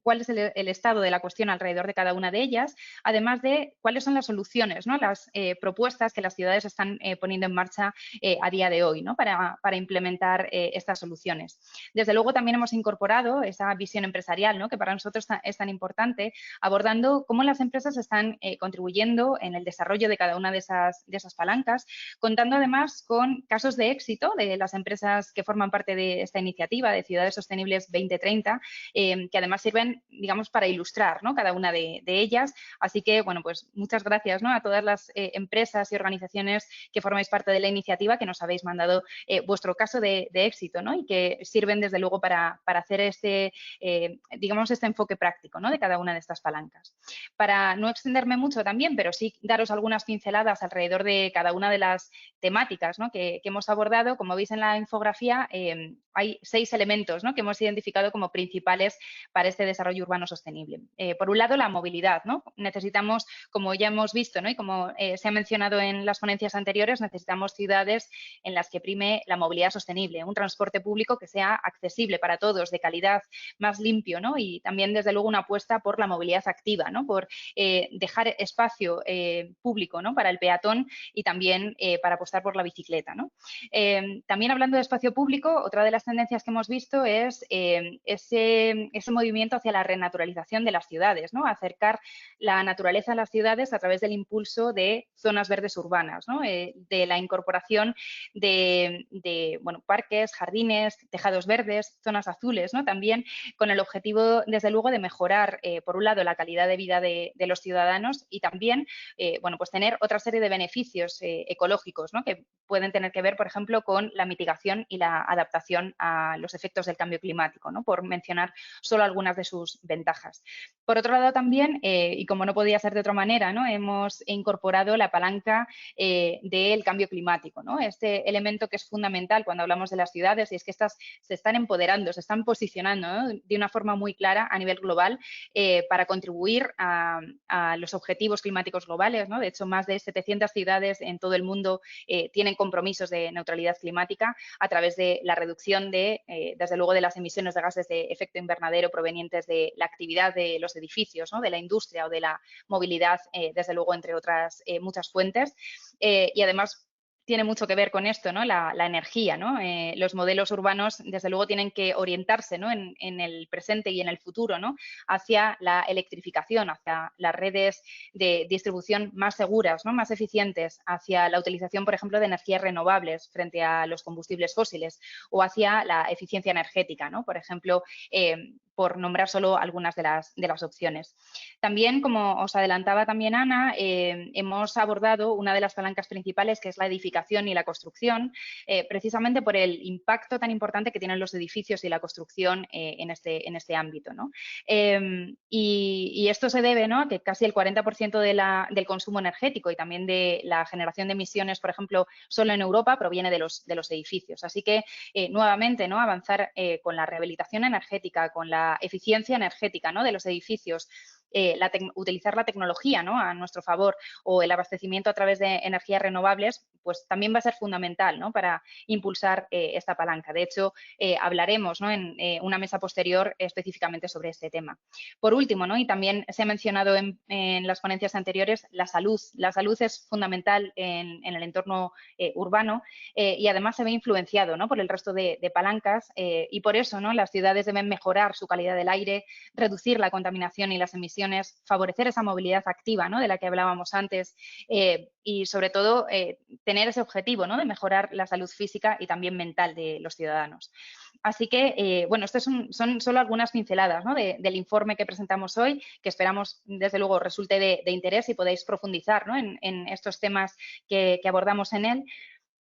cuál es el estado de la cuestión alrededor de cada una de ellas, además de cuáles son las soluciones, ¿no? Las propuestas que las ciudades están poniendo en marcha a día de hoy, ¿no? para implementar estas soluciones. Desde luego también hemos incorporado esa visión empresarial, ¿no?, que para nosotros es tan importante, abordando cómo las empresas están contribuyendo en el desarrollo de cada una de esas palancas, contando además con casos de éxito de las empresas que forman parte de esta iniciativa de Ciudades Sostenibles 2030, que además sirven, digamos, para ilustrar, ¿no?, cada una de ellas. Así que, bueno, pues muchas gracias, ¿no?, a todas las empresas y organizaciones que formáis parte de la iniciativa, que nos habéis mandado vuestro caso de éxito, ¿no?, y que sirven desde luego para hacer digamos, este enfoque práctico, ¿no?, de cada una de estas palancas. Para no extenderme mucho también, pero sí daros algunas pinceladas alrededor de cada una de las temáticas, ¿no?, que hemos abordado. Como veis en la infografía, hay 6 elementos, ¿no?, que hemos identificado como principales para este desarrollo urbano sostenible. Por un lado, la movilidad, ¿no? Necesitamos, como ya hemos visto, ¿no?, y como se ha mencionado en las ponencias anteriores, necesitamos ciudades en las que prime la movilidad sostenible, un transporte público que sea accesible para todos, de calidad, más limpio, ¿no? Y también, desde luego, una apuesta por la movilidad activa, ¿no?, por dejar espacio público, ¿no?, para el peatón y también para apostar por la bicicleta, ¿no? También, hablando de espacio público, otra de las tendencias que hemos visto es ese movimiento hacia la renaturalización de las ciudades, ¿no?, acercar la naturaleza a las ciudades a través del impulso de zonas verdes urbanas, ¿no?, de la incorporación de bueno, parques, jardines, tejados verdes, zonas azules, ¿no?, también con el objetivo, desde luego, de mejorar, por un lado, la calidad de vida de los ciudadanos y también, bueno, pues tener otra serie de beneficios ecológicos, ¿no?, que pueden tener que ver, por ejemplo, con la mitigación y la adaptación a los efectos del cambio climático, ¿no?, por mencionar solo algunas de sus ventajas. Por otro lado, también, y como no podía ser de otra manera, ¿no?, hemos incorporado la palanca del cambio climático, ¿no?, este elemento que es fundamental cuando hablamos de las ciudades, y es que estas se están empoderando, se están posicionando, ¿no?, de una forma muy clara a nivel global para contribuir a los objetivos climáticos globales, ¿no? De hecho, más de 700 ciudades en todo el mundo tienen compromisos de neutralidad climática a través de la reducción desde luego, de las emisiones de gases de efecto invernadero provenientes de la actividad de los edificios, ¿no?, de la industria o de la movilidad, desde luego, entre otras muchas fuentes. Y además, tiene mucho que ver con esto, ¿no?, la energía, ¿no? Los modelos urbanos, desde luego, tienen que orientarse, ¿no?, en el presente y en el futuro, ¿no?, hacia la electrificación, hacia las redes de distribución más seguras, ¿no?, más eficientes, hacia la utilización, por ejemplo, de energías renovables frente a los combustibles fósiles o hacia la eficiencia energética, ¿no?, por ejemplo, por nombrar solo algunas de las opciones. También, como os adelantaba también Ana, hemos abordado una de las palancas principales, que es la edificación y la construcción, precisamente por el impacto tan importante que tienen los edificios y la construcción en este ámbito, ¿no? Y esto se debe, ¿no?, a que casi el 40% del consumo energético y también de la generación de emisiones, por ejemplo, solo en Europa, proviene de los edificios. Así que, nuevamente, ¿no?, avanzar con la rehabilitación energética, con la eficiencia energética, ¿no?, de los edificios, utilizar la tecnología, ¿no?, a nuestro favor, o el abastecimiento a través de energías renovables, pues también va a ser fundamental, ¿no?, para impulsar esta palanca. De hecho, hablaremos, ¿no?, en una mesa posterior específicamente sobre este tema. Por último, ¿no?, y también se ha mencionado en las ponencias anteriores, la salud. La salud es fundamental en el entorno urbano y además se ve influenciado, ¿no?, por el resto de palancas y por eso, ¿no?, las ciudades deben mejorar su calidad del aire, reducir la contaminación y las emisiones, favorecer esa movilidad activa, ¿no?, de la que hablábamos antes y, sobre todo, tener ese objetivo, ¿no?, de mejorar la salud física y también mental de los ciudadanos. Así que, bueno, estas son solo algunas pinceladas, ¿no?, del informe que presentamos hoy, que esperamos, desde luego, resulte de interés y podáis profundizar, ¿no?, en estos temas que abordamos en él.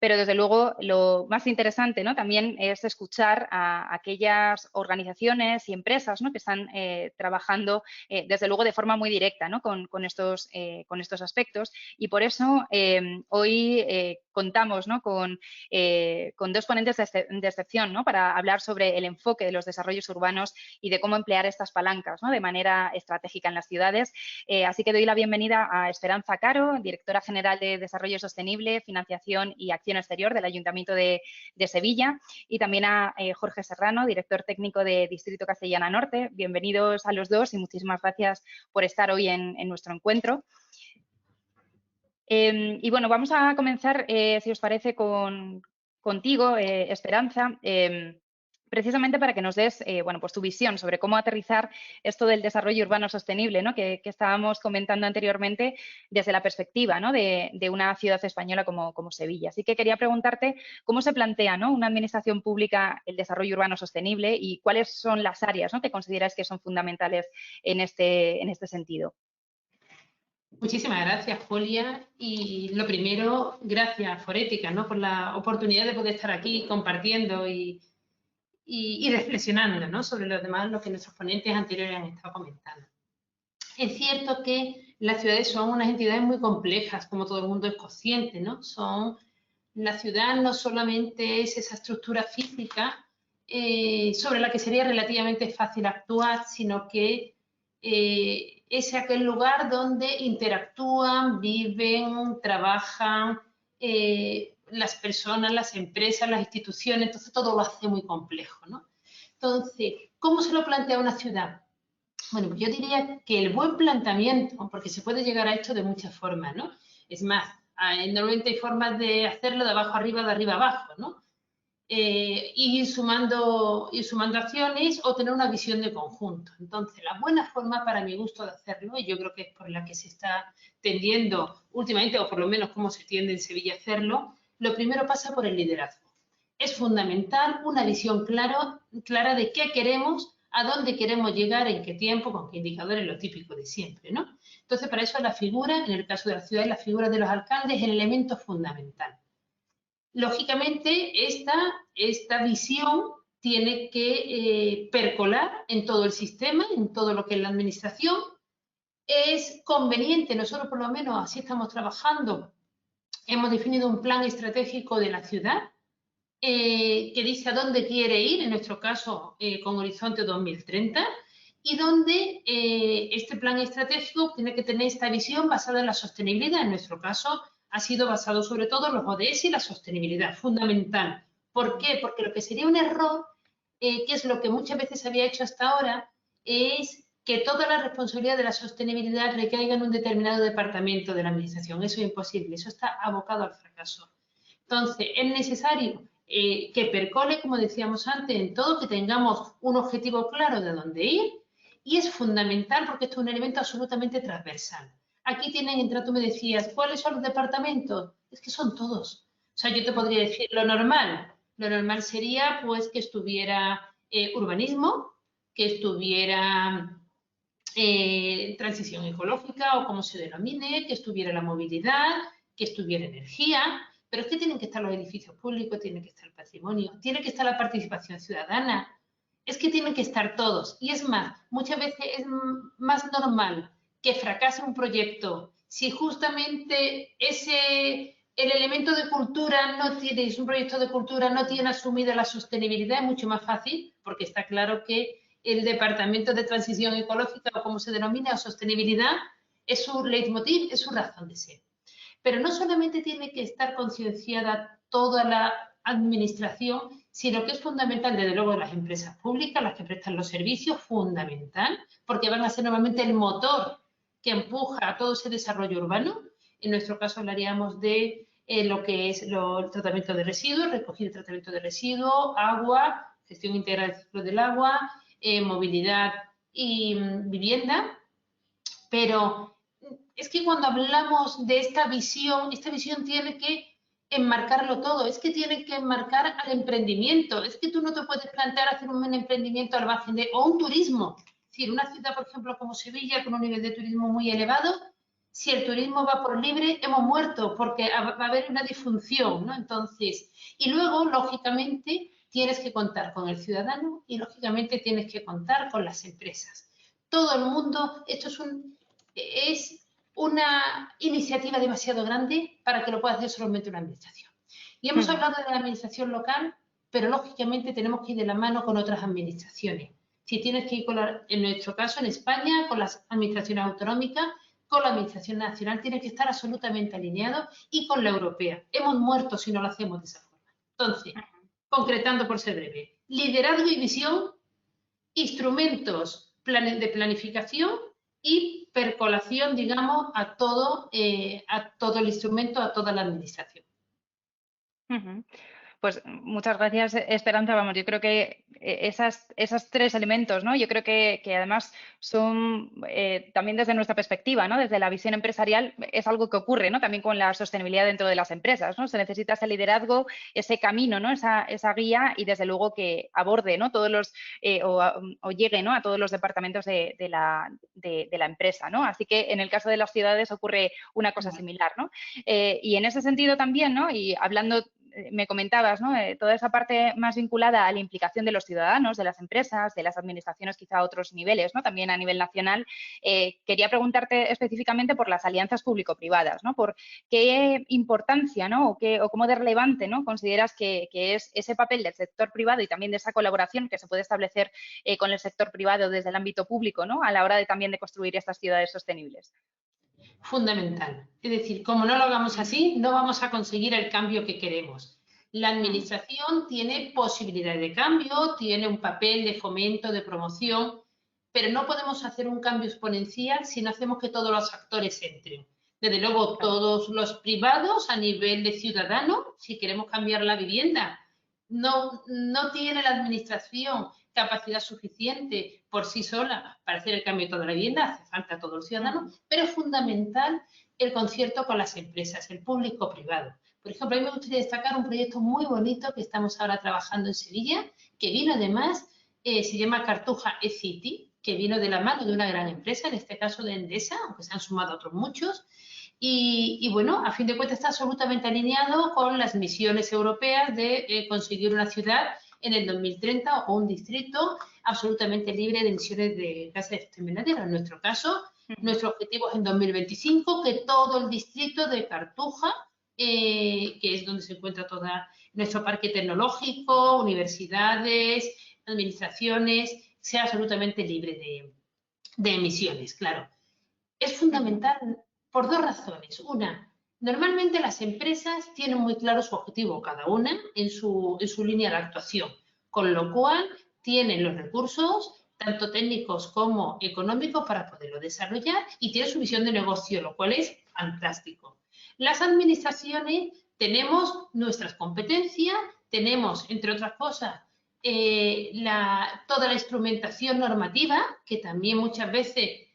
Pero, desde luego, lo más interesante, ¿no?, también es escuchar a aquellas organizaciones y empresas, ¿no?, que están trabajando, desde luego, de forma muy directa, ¿no?, con estos aspectos. Y por eso hoy contamos, ¿no?, con 2 ponentes de excepción, ¿no?, para hablar sobre el enfoque de los desarrollos urbanos y de cómo emplear estas palancas, ¿no?, de manera estratégica en las ciudades. Así que doy la bienvenida a Esperanza Caro, directora general de Desarrollo Sostenible, Financiación y Acción Exterior del Ayuntamiento de Sevilla, y también a Jorge Serrano, director técnico de Distrito Castellana Norte. Bienvenidos a los dos y muchísimas gracias por estar hoy en nuestro encuentro. Y bueno, vamos a comenzar, si os parece, con contigo, Esperanza, precisamente para que nos des bueno, pues tu visión sobre cómo aterrizar esto del desarrollo urbano sostenible, ¿no? que estábamos comentando anteriormente desde la perspectiva, ¿no? de una ciudad española como Sevilla. Así que quería preguntarte cómo se plantea, ¿no? una administración pública el desarrollo urbano sostenible y cuáles son las áreas, ¿no? que consideras que son fundamentales en este sentido. Muchísimas gracias, Julia. Y lo primero, gracias, Forética, ¿no? por la oportunidad de poder estar aquí compartiendo y reflexionando, ¿no? sobre lo demás, lo que nuestros ponentes anteriores han estado comentando. Es cierto que las ciudades son unas entidades muy complejas, como todo el mundo es consciente, ¿no? La ciudad no solamente es esa estructura física sobre la que sería relativamente fácil actuar, sino que es aquel lugar donde interactúan, viven, trabajan las personas, las empresas, las instituciones, entonces todo lo hace muy complejo, ¿no? Entonces, ¿cómo se lo plantea una ciudad? Bueno, pues yo diría que el buen planteamiento, porque se puede llegar a esto de muchas formas, ¿no? Es más, normalmente hay formas de hacerlo de abajo arriba, de arriba abajo, ¿no? Ir sumando acciones o tener una visión de conjunto. Entonces, la buena forma para mi gusto de hacerlo, y yo creo que es por la que se está tendiendo últimamente, o por lo menos cómo se tiende en Sevilla a hacerlo, lo primero pasa por el liderazgo. Es fundamental una visión clara de qué queremos, a dónde queremos llegar, en qué tiempo, con qué indicadores, lo típico de siempre, ¿no? Entonces, para eso la figura, en el caso de la ciudad, la figura de los alcaldes es el elemento fundamental. Lógicamente, esta visión tiene que percolar en todo el sistema, en todo lo que es la administración. Es conveniente, nosotros por lo menos así estamos trabajando, hemos definido un plan estratégico de la ciudad que dice a dónde quiere ir, en nuestro caso con Horizonte 2030, y donde este plan estratégico tiene que tener esta visión basada en la sostenibilidad. En nuestro caso ha sido basado sobre todo en los ODS y la sostenibilidad, fundamental. ¿Por qué? Porque lo que sería un error, que es lo que muchas veces se había hecho hasta ahora, es que toda la responsabilidad de la sostenibilidad recaiga en un determinado departamento de la administración. Eso es imposible, eso está abocado al fracaso. Entonces, es necesario que percole, como decíamos antes, en todo, que tengamos un objetivo claro de dónde ir, y es fundamental porque esto es un elemento absolutamente transversal. Aquí tienen, tú me decías, ¿cuáles son los departamentos? Es que son todos. O sea, yo te podría decir lo normal sería pues que estuviera urbanismo, que estuviera transición ecológica o como se denomine, que estuviera la movilidad, que estuviera energía, pero es que tienen que estar los edificios públicos, tiene que estar el patrimonio, tiene que estar la participación ciudadana, es que tienen que estar todos. Y es más, muchas veces es más normal que fracase un proyecto si justamente el elemento de cultura es un proyecto de cultura, no tiene asumida la sostenibilidad, es mucho más fácil, porque está claro que el Departamento de Transición Ecológica, o como se denomina, o sostenibilidad, es su leitmotiv, es su razón de ser. Pero no solamente tiene que estar concienciada toda la administración, sino que es fundamental, desde luego, las empresas públicas, las que prestan los servicios, fundamental, porque van a ser normalmente el motor que empuja a todo ese desarrollo urbano. En nuestro caso hablaríamos de lo que es el tratamiento de residuos, recoger el tratamiento de residuos, agua, gestión integral del ciclo del agua, movilidad y vivienda, pero es que cuando hablamos de esta visión tiene que enmarcarlo todo, es que tiene que enmarcar al emprendimiento, es que tú no te puedes plantear hacer un emprendimiento al margen de, o un turismo, es decir, una ciudad, por ejemplo, como Sevilla, con un nivel de turismo muy elevado, si el turismo va por libre, hemos muerto, porque va a haber una disfunción, ¿no? Entonces, y luego, lógicamente, tienes que contar con el ciudadano y, lógicamente, tienes que contar con las empresas. Todo el mundo, esto es una iniciativa demasiado grande para que lo pueda hacer solamente una administración. Y hemos hablado de la administración local, pero lógicamente tenemos que ir de la mano con otras administraciones. Si tienes que ir en nuestro caso, en España, con las administraciones autonómicas, con la administración nacional, tienes que estar absolutamente alineado, y con la europea. Hemos muerto si no lo hacemos de esa forma. Entonces, concretando por ser breve, liderazgo y visión, instrumentos de planificación y percolación, digamos, a todo el instrumento, a toda la administración. Pues muchas gracias, Esperanza. Vamos, yo creo que esas tres elementos, ¿no? Yo creo que además son también desde nuestra perspectiva, ¿no? Desde la visión empresarial es algo que ocurre, ¿no? También con la sostenibilidad dentro de las empresas, ¿no? Se necesita ese liderazgo, ese camino, ¿no? Esa guía y desde luego que aborde, ¿no? Todos los o llegue, ¿no? A todos los departamentos de la empresa, ¿no? Así que en el caso de las ciudades ocurre una cosa similar, ¿no? Y en ese sentido también, ¿no? Y hablando, me comentabas, ¿no? Toda esa parte más vinculada a la implicación de los ciudadanos, de las empresas, de las administraciones quizá a otros niveles, ¿no? También a nivel nacional. Quería preguntarte específicamente por las alianzas público-privadas, ¿no? Por qué importancia, ¿no? O cómo de relevante, ¿no? Consideras que es ese papel del sector privado y también de esa colaboración que se puede establecer con el sector privado desde el ámbito público, ¿no? A la hora de también de construir estas ciudades sostenibles. Fundamental. Es decir, como no lo hagamos así, no vamos a conseguir el cambio que queremos. La administración tiene posibilidades de cambio, tiene un papel de fomento, de promoción, pero no podemos hacer un cambio exponencial si no hacemos que todos los actores entren. Desde luego, todos los privados a nivel de ciudadano, si queremos cambiar la vivienda, no tiene la administración capacidad suficiente por sí sola para hacer el cambio de toda la vivienda, hace falta todo el ciudadano, pero es fundamental el concierto con las empresas, el público-privado. Por ejemplo, a mí me gustaría destacar un proyecto muy bonito que estamos ahora trabajando en Sevilla, que vino además, se llama Cartuja eCity, que vino de la mano de una gran empresa, en este caso de Endesa, aunque se han sumado otros muchos, y bueno, a fin de cuentas está absolutamente alineado con las misiones europeas de conseguir una ciudad en el 2030 o un distrito absolutamente libre de emisiones de gases de efecto invernadero. En nuestro caso, nuestro objetivo es en 2025 que todo el distrito de Cartuja, que es donde se encuentra todo nuestro parque tecnológico, universidades, administraciones, sea absolutamente libre de emisiones, claro. Es fundamental por dos razones. Una, normalmente las empresas tienen muy claro su objetivo, cada una en su línea de actuación, con lo cual tienen los recursos, tanto técnicos como económicos, para poderlo desarrollar y tienen su visión de negocio, lo cual es fantástico. Las administraciones tenemos nuestras competencias, tenemos, entre otras cosas, toda la instrumentación normativa, que también muchas veces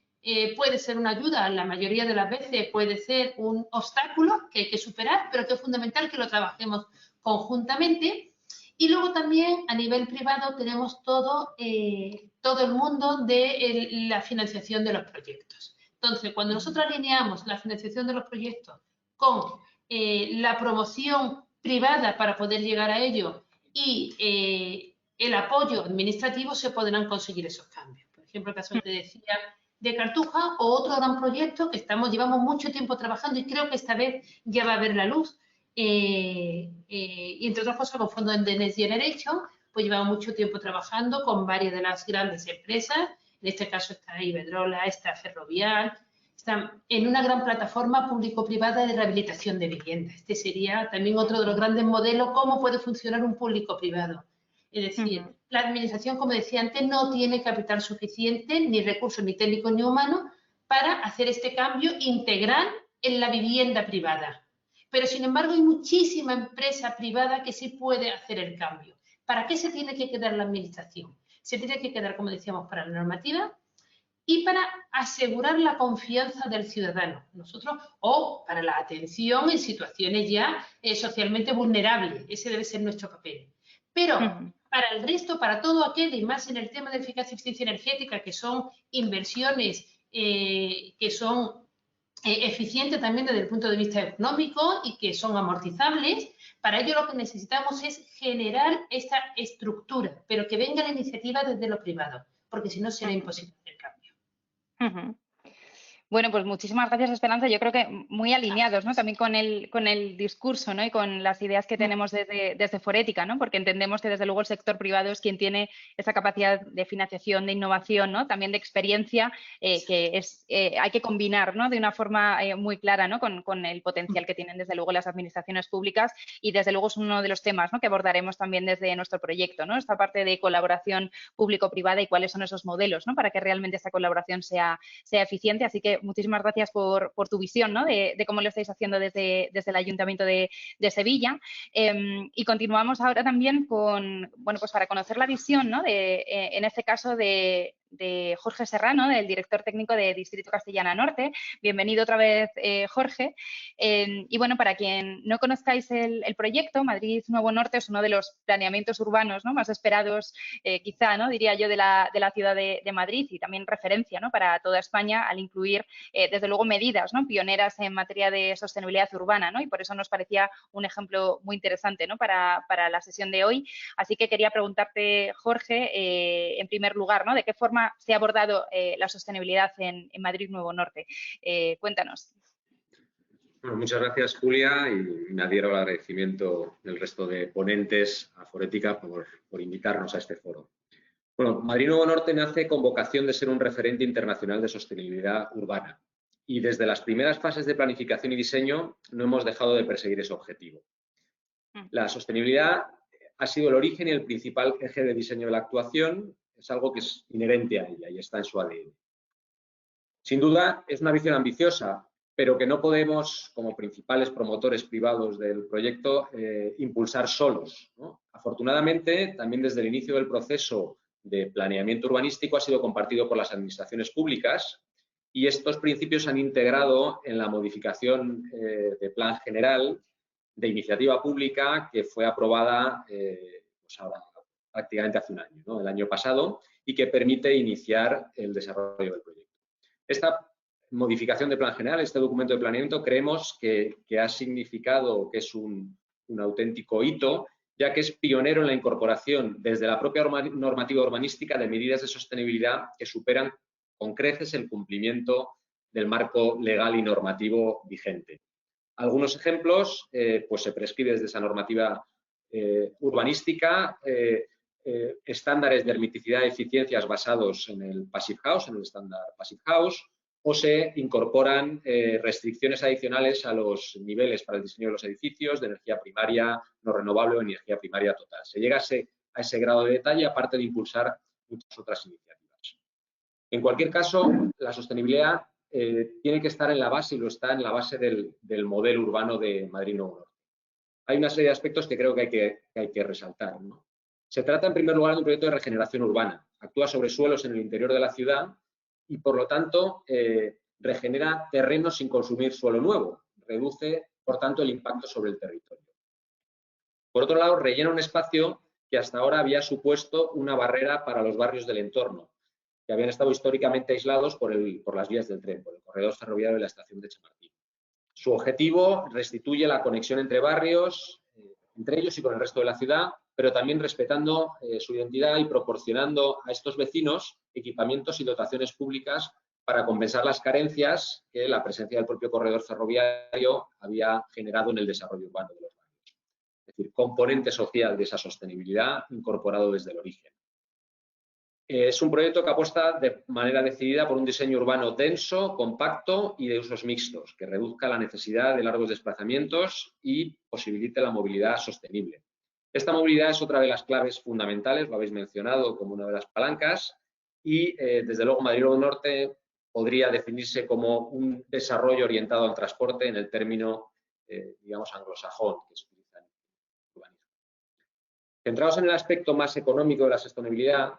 puede ser una ayuda, la mayoría de las veces puede ser un obstáculo que hay que superar, pero que es fundamental que lo trabajemos conjuntamente. Y luego también a nivel privado tenemos todo el mundo de la financiación de los proyectos. Entonces, cuando nosotros alineamos la financiación de los proyectos con la promoción privada para poder llegar a ello y el apoyo administrativo, se podrán conseguir esos cambios. Por ejemplo, el caso que te decía de Cartuja, o otro gran proyecto que llevamos mucho tiempo trabajando y creo que esta vez ya va a ver la luz, y entre otras cosas con fondos de Next Generation, pues llevamos mucho tiempo trabajando con varias de las grandes empresas, en este caso está Iberdrola, está Ferrovial, están en una gran plataforma público-privada de rehabilitación de vivienda. Este sería también otro de los grandes modelos, cómo puede funcionar un público-privado. Es decir, la administración, como decía antes, no tiene capital suficiente, ni recursos, ni técnicos, ni humanos, para hacer este cambio integral en la vivienda privada. Pero, sin embargo, hay muchísima empresa privada que sí puede hacer el cambio. ¿Para qué se tiene que quedar la administración? Se tiene que quedar, como decíamos, para la normativa y para asegurar la confianza del ciudadano. Nosotros, o para la atención en situaciones ya socialmente vulnerables. Ese debe ser nuestro papel. Pero para el resto, para todo aquel, y más en el tema de eficacia y eficiencia energética, que son inversiones que son eficientes también desde el punto de vista económico y que son amortizables, para ello lo que necesitamos es generar esta estructura, pero que venga la iniciativa desde lo privado, porque si no será imposible el cambio. Bueno, pues muchísimas gracias, Esperanza. Yo creo que muy alineados, ¿no? También con el discurso, ¿no? Y con las ideas que tenemos desde Forética, ¿no? Porque entendemos que desde luego el sector privado es quien tiene esa capacidad de financiación, de innovación, ¿no? También de experiencia, que hay que combinar, ¿no? De una forma muy clara, ¿no? Con el potencial que tienen desde luego las administraciones públicas, y desde luego es uno de los temas, ¿no? Que abordaremos también desde nuestro proyecto, ¿no? Esta parte de colaboración público-privada y cuáles son esos modelos, ¿no? Para que realmente esta colaboración sea eficiente. Así que muchísimas gracias por tu visión, ¿no? de cómo lo estáis haciendo desde el Ayuntamiento de Sevilla. Y continuamos ahora también con, bueno, pues para conocer la visión, ¿no? En este caso de Jorge Serrano, del director técnico de Distrito Castellana Norte. Bienvenido otra vez, Jorge. Y bueno, para quien no conozcáis el proyecto, Madrid Nuevo Norte es uno de los planeamientos urbanos, ¿no? más esperados, quizá, ¿no? diría yo, de la ciudad de Madrid, y también referencia, ¿no? para toda España, al incluir, desde luego, medidas, ¿no? pioneras en materia de sostenibilidad urbana, ¿no? y por eso nos parecía un ejemplo muy interesante, ¿no? para la sesión de hoy. Así que quería preguntarte, Jorge, en primer lugar, ¿no? ¿de qué forma se ha abordado la sostenibilidad en Madrid Nuevo Norte? Cuéntanos. Bueno, muchas gracias, Julia, y me adhiero al agradecimiento del resto de ponentes a Forética por invitarnos a este foro. Bueno, Madrid Nuevo Norte nace con vocación de ser un referente internacional de sostenibilidad urbana, y desde las primeras fases de planificación y diseño no hemos dejado de perseguir ese objetivo. La sostenibilidad ha sido el origen y el principal eje de diseño de la actuación. Es algo que es inherente a ella y está en su ADN. Sin duda, es una visión ambiciosa, pero que no podemos, como principales promotores privados del proyecto, impulsar solos, ¿no? Afortunadamente, también desde el inicio del proceso de planeamiento urbanístico ha sido compartido por las administraciones públicas, y estos principios se han integrado en la modificación de Plan General de Iniciativa Pública que fue aprobada pues ahora, prácticamente hace un año, ¿no? el año pasado, y que permite iniciar el desarrollo del proyecto. Esta modificación de Plan General, este documento de planeamiento, creemos que ha significado que es un auténtico hito, ya que es pionero en la incorporación desde la propia normativa urbanística de medidas de sostenibilidad que superan con creces el cumplimiento del marco legal y normativo vigente. Algunos ejemplos, pues se prescribe desde esa normativa urbanística estándares de hermeticidad y eficiencias basados en el Passive House, en el estándar Passive House, o se incorporan restricciones adicionales a los niveles para el diseño de los edificios de energía primaria no renovable o energía primaria total. Se llega a ese grado de detalle, aparte de impulsar muchas otras iniciativas. En cualquier caso, la sostenibilidad tiene que estar en la base, y lo está en la base del modelo urbano de Madrid Nuevo Norte. Hay una serie de aspectos que creo que hay que resaltar, ¿no? Se trata, en primer lugar, de un proyecto de regeneración urbana. Actúa sobre suelos en el interior de la ciudad y, por lo tanto, regenera terrenos sin consumir suelo nuevo. Reduce, por tanto, el impacto sobre el territorio. Por otro lado, rellena un espacio que hasta ahora había supuesto una barrera para los barrios del entorno, que habían estado históricamente aislados por las vías del tren, por el corredor ferroviario de la estación de Chamartín. Su objetivo restituye la conexión entre barrios, entre ellos y con el resto de la ciudad, pero también respetando su identidad y proporcionando a estos vecinos equipamientos y dotaciones públicas para compensar las carencias que la presencia del propio corredor ferroviario había generado en el desarrollo urbano de los barrios. Es decir, componente social de esa sostenibilidad incorporado desde el origen. Es un proyecto que apuesta de manera decidida por un diseño urbano denso, compacto y de usos mixtos, que reduzca la necesidad de largos desplazamientos y posibilite la movilidad sostenible. Esta movilidad es otra de las claves fundamentales, lo habéis mencionado como una de las palancas, y desde luego Madrid Nuevo Norte podría definirse como un desarrollo orientado al transporte en el término, digamos, anglosajón que se utiliza en el urbanismo. Centrados en el aspecto más económico de la sostenibilidad,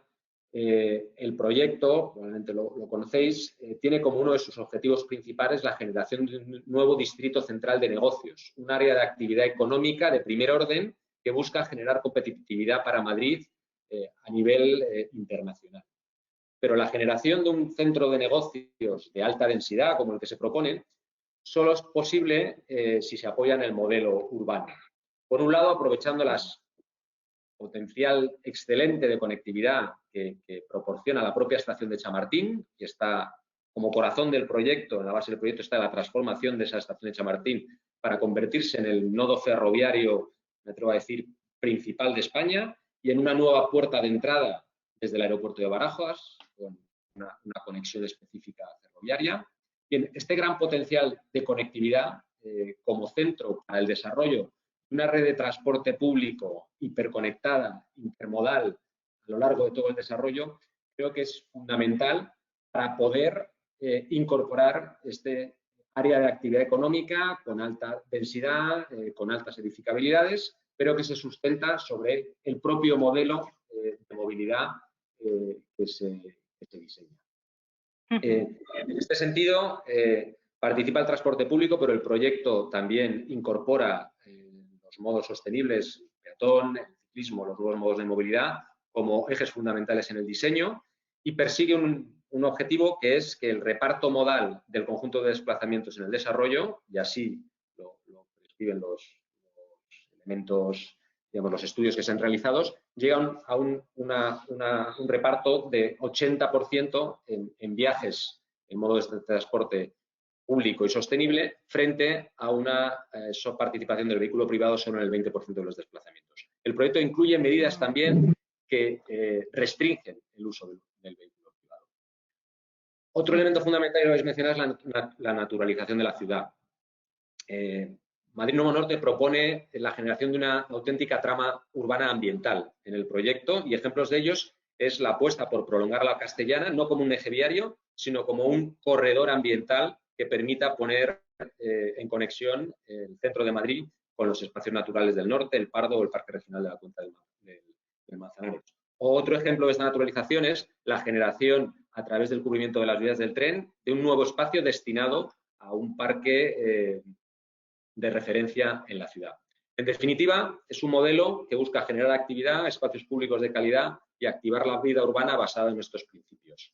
el proyecto, probablemente lo conocéis, tiene como uno de sus objetivos principales la generación de un nuevo distrito central de negocios, un área de actividad económica de primer orden que busca generar competitividad para Madrid a nivel internacional. Pero la generación de un centro de negocios de alta densidad, como el que se propone, solo es posible si se apoya en el modelo urbano. Por un lado, aprovechando las potencial excelente de conectividad que proporciona la propia estación de Chamartín, que está como corazón del proyecto, en la base del proyecto está la transformación de esa estación de Chamartín para convertirse en el nodo ferroviario, me atrevo a decir, principal de España, y en una nueva puerta de entrada desde el aeropuerto de Barajas, con una conexión específica ferroviaria. Bien, este gran potencial de conectividad como centro para el desarrollo una red de transporte público hiperconectada, intermodal, a lo largo de todo el desarrollo, creo que es fundamental para poder incorporar este área de actividad económica con alta densidad, con altas edificabilidades, pero que se sustenta sobre el propio modelo de movilidad que se diseña. En este sentido, participa el transporte público, pero el proyecto también incorpora los modos sostenibles, el peatón, el ciclismo, los nuevos modos de movilidad, como ejes fundamentales en el diseño, y persigue un objetivo, que es que el reparto modal del conjunto de desplazamientos en el desarrollo, y así lo prescriben los elementos, digamos, los estudios que se han realizado, llegan a un reparto de 80% en viajes en modo de transporte público y sostenible, frente a una participación del vehículo privado solo en el 20% de los desplazamientos. El proyecto incluye medidas también que restringen el uso del vehículo privado. Otro elemento fundamental que habéis mencionado es la naturalización de la ciudad. Madrid Nuevo Norte propone la generación de una auténtica trama urbana ambiental en el proyecto, y ejemplos de ellos es la apuesta por prolongar la Castellana, no como un eje viario, sino como un corredor ambiental que permita poner en conexión el centro de Madrid con los espacios naturales del norte, el Pardo o el Parque Regional de la Cuenca del Manzanares. Otro ejemplo de esta naturalización es la generación, a través del cubrimiento de las vías del tren, de un nuevo espacio destinado a un parque de referencia en la ciudad. En definitiva, es un modelo que busca generar actividad, espacios públicos de calidad y activar la vida urbana basada en estos principios.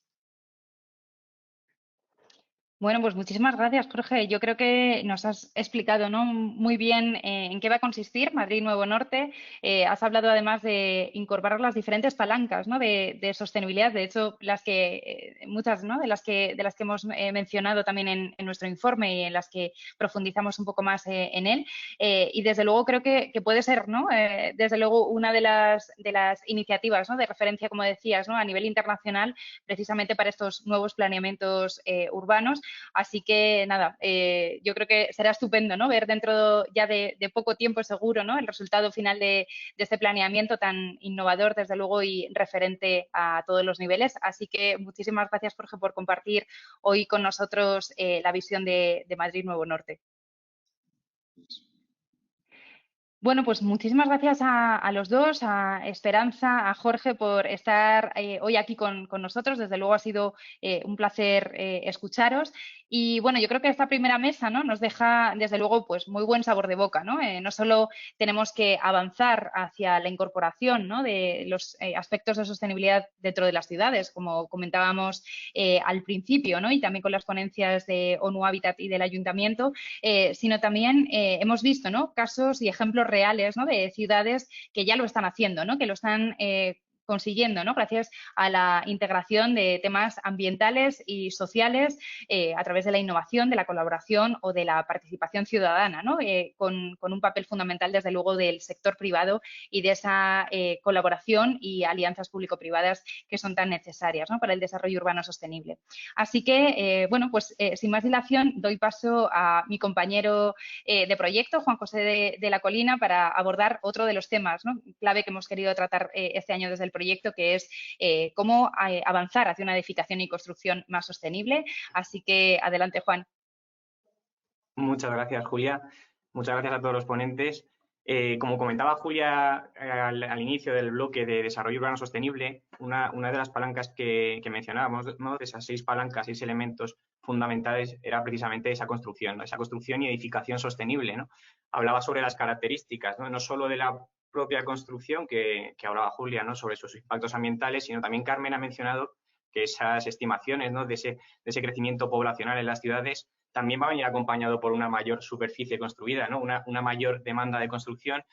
Bueno, pues muchísimas gracias, Jorge. Yo creo que nos has explicado, ¿no?, muy bien en qué va a consistir Madrid Nuevo Norte. Has hablado además de incorporar las diferentes palancas, ¿no?, de sostenibilidad. De hecho, muchas, ¿no?, de las que hemos mencionado también en nuestro informe y en las que profundizamos un poco más en él. Y desde luego creo que puede ser, ¿no?, desde luego una de las iniciativas, ¿no?, de referencia, como decías, ¿no?, a nivel internacional, precisamente para estos nuevos planeamientos urbanos. Así que nada, yo creo que será estupendo, ¿no?, ver dentro ya de poco tiempo seguro, ¿no?, el resultado final de este planeamiento tan innovador, desde luego, y referente a todos los niveles. Así que muchísimas gracias, Jorge, por compartir hoy con nosotros la visión de Madrid Nuevo Norte. Bueno, pues muchísimas gracias a los dos, a Esperanza, a Jorge, por estar hoy aquí con nosotros. Desde luego ha sido un placer escucharos. Y bueno, yo creo que esta primera mesa, ¿no?, nos deja, desde luego, pues muy buen sabor de boca, ¿no? No solo tenemos que avanzar hacia la incorporación, ¿no?, de los aspectos de sostenibilidad dentro de las ciudades, como comentábamos al principio, ¿no?, y también con las ponencias de ONU Habitat y del Ayuntamiento, sino también hemos visto, ¿no?, casos y ejemplos reales, ¿no?, de ciudades que ya lo están haciendo, ¿no?, que lo están consiguiendo, ¿no?, gracias a la integración de temas ambientales y sociales a través de la innovación, de la colaboración o de la participación ciudadana, ¿no?, con un papel fundamental, desde luego, del sector privado y de esa colaboración y alianzas público-privadas que son tan necesarias, ¿no?, para el desarrollo urbano sostenible. Así que, bueno, pues sin más dilación, doy paso a mi compañero de proyecto, Juan José de la Colina, para abordar otro de los temas, ¿no?, clave que hemos querido tratar este año desde el proyecto, que es cómo avanzar hacia una edificación y construcción más sostenible. Así que adelante, Juan. Muchas gracias, Julia. Muchas gracias a todos los ponentes. Como comentaba Julia al inicio del bloque de desarrollo urbano sostenible, una de las palancas que mencionábamos, ¿no?, de esas 6 palancas, 6 elementos fundamentales, era precisamente esa construcción, ¿no?, esa construcción y edificación sostenible, ¿no? Hablaba sobre las características, no solo de la propia construcción que hablaba Julia, ¿no?, sobre sus impactos ambientales, sino también Carmen ha mencionado que esas estimaciones, ¿no?, de ese crecimiento poblacional en las ciudades también va a venir acompañado por una mayor superficie construida, ¿no?, una mayor demanda de construcción,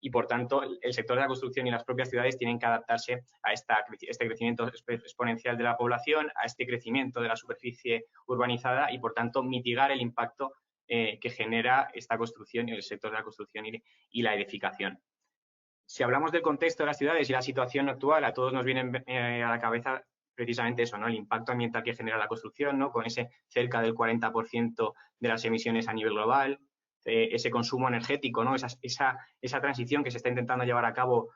y por tanto el sector de la construcción y las propias ciudades tienen que adaptarse a este crecimiento exponencial de la población, a este crecimiento de la superficie urbanizada, y por tanto mitigar el impacto que genera esta construcción y el sector de la construcción y la edificación. Si hablamos del contexto de las ciudades y la situación actual, a todos nos viene a la cabeza precisamente eso, ¿no?, el impacto ambiental que genera la construcción, ¿no?, con ese cerca del 40% de las emisiones a nivel global, ese consumo energético, ¿no? Esa transición que se está intentando llevar a cabo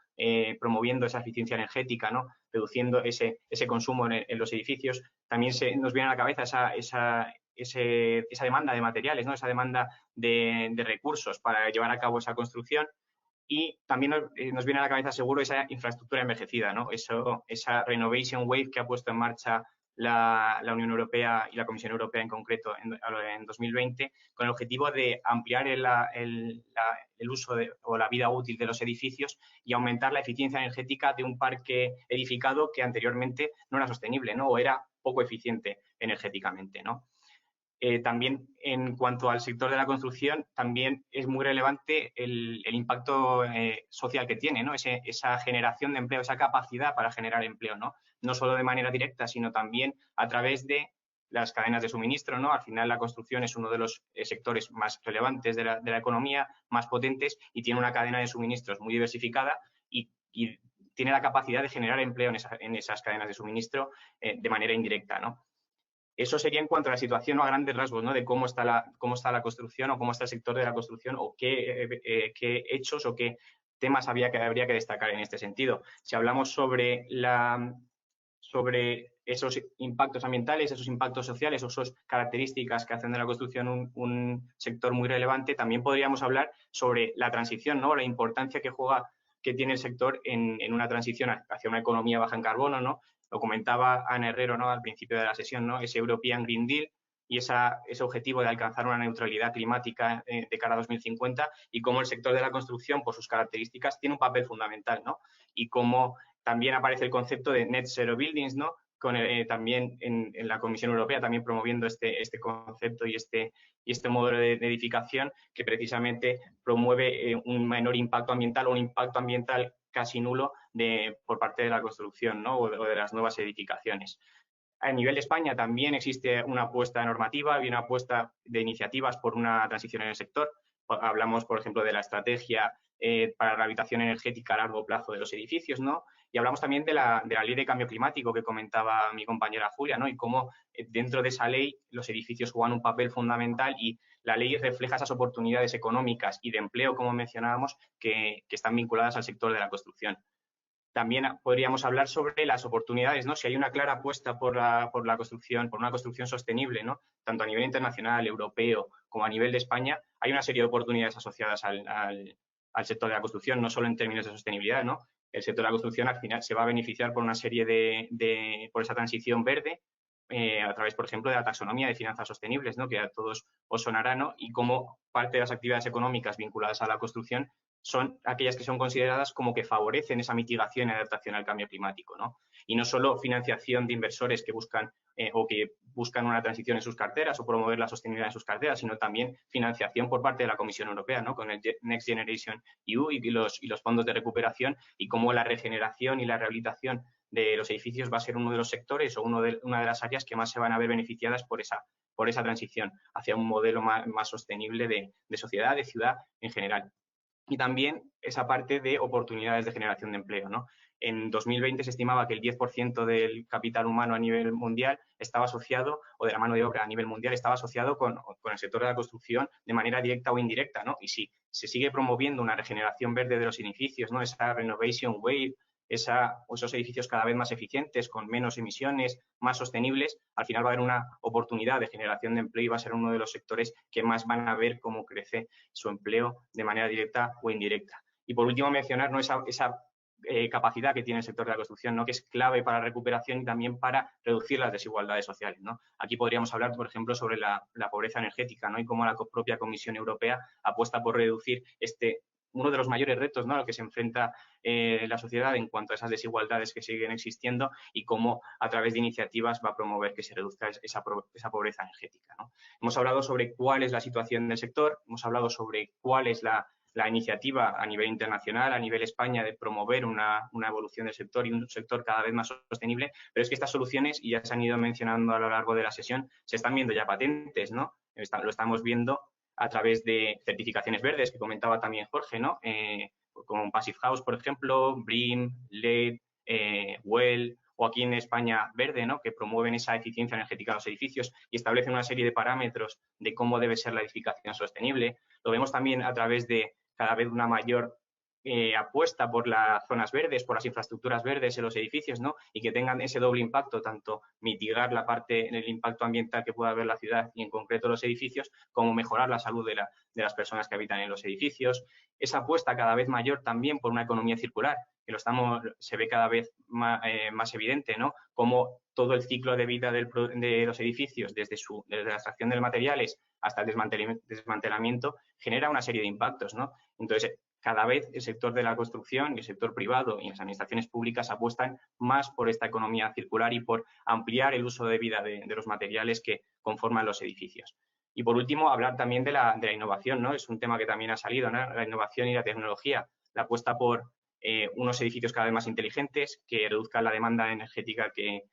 promoviendo esa eficiencia energética, ¿no? Reduciendo ese consumo en los edificios. También nos viene a la cabeza esa demanda de materiales, ¿no? Esa demanda de recursos para llevar a cabo esa construcción. Y también nos viene a la cabeza seguro esa infraestructura envejecida, ¿no? Esa renovation wave que ha puesto en marcha la Unión Europea y la Comisión Europea en concreto en 2020, con el objetivo de ampliar el uso o la vida útil de los edificios y aumentar la eficiencia energética de un parque edificado que anteriormente no era sostenible, ¿no? O era poco eficiente energéticamente, ¿no? También en cuanto al sector de la construcción, también es muy relevante el impacto social que tiene, ¿no? Esa generación de empleo, esa capacidad para generar empleo, ¿no? No solo de manera directa, sino también a través de las cadenas de suministro, ¿no? Al final la construcción es uno de los sectores más relevantes de la economía, más potentes, y tiene una cadena de suministros muy diversificada y tiene la capacidad de generar empleo en esas cadenas de suministro de manera indirecta, ¿no? Eso sería en cuanto a la situación o a grandes rasgos, ¿no? De cómo está la construcción o cómo está el sector de la construcción o qué hechos o qué temas habría que destacar en este sentido. Si hablamos sobre esos impactos ambientales, esos impactos sociales o esas características que hacen de la construcción un sector muy relevante, también podríamos hablar sobre la transición, ¿no? La importancia que tiene el sector en una transición hacia una economía baja en carbono, ¿no? Lo comentaba Ana Herrero, ¿no? Al principio de la sesión, ¿no? Ese European Green Deal y ese objetivo de alcanzar una neutralidad climática de cara a 2050 y cómo el sector de la construcción, por sus características, tiene un papel fundamental, ¿no? Y cómo también aparece el concepto de Net Zero Buildings, ¿no? También en la Comisión Europea también promoviendo este concepto y este modelo de edificación que precisamente promueve un menor impacto ambiental o un impacto ambiental casi nulo por parte de la construcción, ¿no? o de las nuevas edificaciones. A nivel de España también existe una apuesta normativa y una apuesta de iniciativas por una transición en el sector. Hablamos, por ejemplo, de la estrategia para la rehabilitación energética a largo plazo de los edificios, ¿no? Y hablamos también de la ley de cambio climático que comentaba mi compañera Julia, ¿no? Y cómo dentro de esa ley los edificios juegan un papel fundamental y la ley refleja esas oportunidades económicas y de empleo, como mencionábamos, que están vinculadas al sector de la construcción. También podríamos hablar sobre las oportunidades, ¿no? Si hay una clara apuesta por la construcción, por una construcción sostenible, ¿no? Tanto a nivel internacional, europeo, como a nivel de España, hay una serie de oportunidades asociadas al sector de la construcción, no solo en términos de sostenibilidad, ¿no? El sector de la construcción al final se va a beneficiar por una serie por esa transición verde, a través, por ejemplo, de la taxonomía de finanzas sostenibles, ¿no? Que a todos os sonará, ¿no? Y cómo parte de las actividades económicas vinculadas a la construcción son aquellas que son consideradas como que favorecen esa mitigación y adaptación al cambio climático, ¿no? Y no solo financiación de inversores que buscan una transición en sus carteras o promover la sostenibilidad en sus carteras, sino también financiación por parte de la Comisión Europea, ¿no? Con el Next Generation EU y los fondos de recuperación, y cómo la regeneración y la rehabilitación de los edificios va a ser uno de los sectores o una de las áreas que más se van a ver beneficiadas por esa transición hacia un modelo más sostenible de sociedad, de ciudad en general. Y también esa parte de oportunidades de generación de empleo, ¿no? En 2020 se estimaba que el 10% del capital humano a nivel mundial estaba asociado, o de la mano de obra a nivel mundial, estaba asociado con el sector de la construcción de manera directa o indirecta, ¿no? Y si se sigue promoviendo una regeneración verde de los edificios, ¿no? Esa renovation wave, esos edificios cada vez más eficientes, con menos emisiones, más sostenibles, al final va a haber una oportunidad de generación de empleo y va a ser uno de los sectores que más van a ver cómo crece su empleo de manera directa o indirecta. Y por último mencionar, ¿no? esa capacidad que tiene el sector de la construcción, ¿no? Que es clave para la recuperación y también para reducir las desigualdades sociales, ¿no? Aquí podríamos hablar, por ejemplo, sobre la pobreza energética, ¿no? Y cómo la propia Comisión Europea apuesta por reducir uno de los mayores retos, ¿no? a los que se enfrenta la sociedad en cuanto a esas desigualdades que siguen existiendo y cómo a través de iniciativas va a promover que se reduzca esa pobreza energética, ¿no? Hemos hablado sobre cuál es la situación del sector, hemos hablado sobre cuál es la iniciativa a nivel internacional, a nivel España, de promover una evolución del sector y un sector cada vez más sostenible, pero es que estas soluciones, y ya se han ido mencionando a lo largo de la sesión, se están viendo ya patentes, ¿no? Lo estamos viendo a través de certificaciones verdes, que comentaba también Jorge, ¿no? Como Passive House, por ejemplo, BREEAM, LEED, WELL, o aquí en España Verde, ¿no? Que promueven esa eficiencia energética de los edificios y establecen una serie de parámetros de cómo debe ser la edificación sostenible. Lo vemos también a través de cada vez una mayor apuesta por las zonas verdes, por las infraestructuras verdes en los edificios, ¿no? Y que tengan ese doble impacto, tanto mitigar el impacto ambiental que pueda haber la ciudad y en concreto los edificios, como mejorar la salud de las personas que habitan en los edificios. Esa apuesta cada vez mayor también por una economía circular, que se ve cada vez más evidente, ¿no? Como todo el ciclo de vida de los edificios, desde la extracción de materiales hasta el desmantelamiento, genera una serie de impactos, ¿no? Entonces, cada vez el sector de la construcción, el sector privado y las administraciones públicas apuestan más por esta economía circular y por ampliar el uso de vida de los materiales que conforman los edificios. Y por último, hablar también de la innovación, ¿no? Es un tema que también ha salido, ¿no? La innovación y la tecnología, la apuesta por unos edificios cada vez más inteligentes que reduzcan la demanda energética que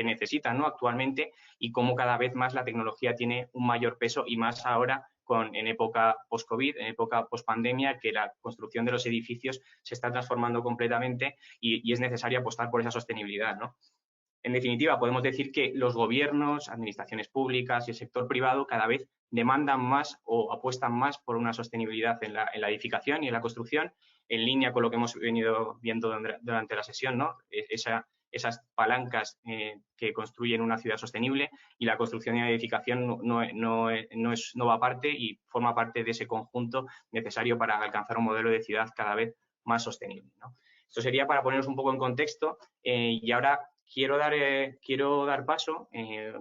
necesitan, ¿no? Actualmente, y cómo cada vez más la tecnología tiene un mayor peso y más ahora en época post-COVID, en época post-pandemia, que la construcción de los edificios se está transformando completamente y es necesario apostar por esa sostenibilidad, ¿no? En definitiva, podemos decir que los gobiernos, administraciones públicas y el sector privado cada vez demandan más o apuestan más por una sostenibilidad en la edificación y en la construcción, en línea con lo que hemos venido viendo durante la sesión, ¿no? Esas palancas que construyen una ciudad sostenible, y la construcción y la edificación no va aparte y forma parte de ese conjunto necesario para alcanzar un modelo de ciudad cada vez más sostenible, ¿no? Esto sería para ponernos un poco en contexto y ahora quiero dar paso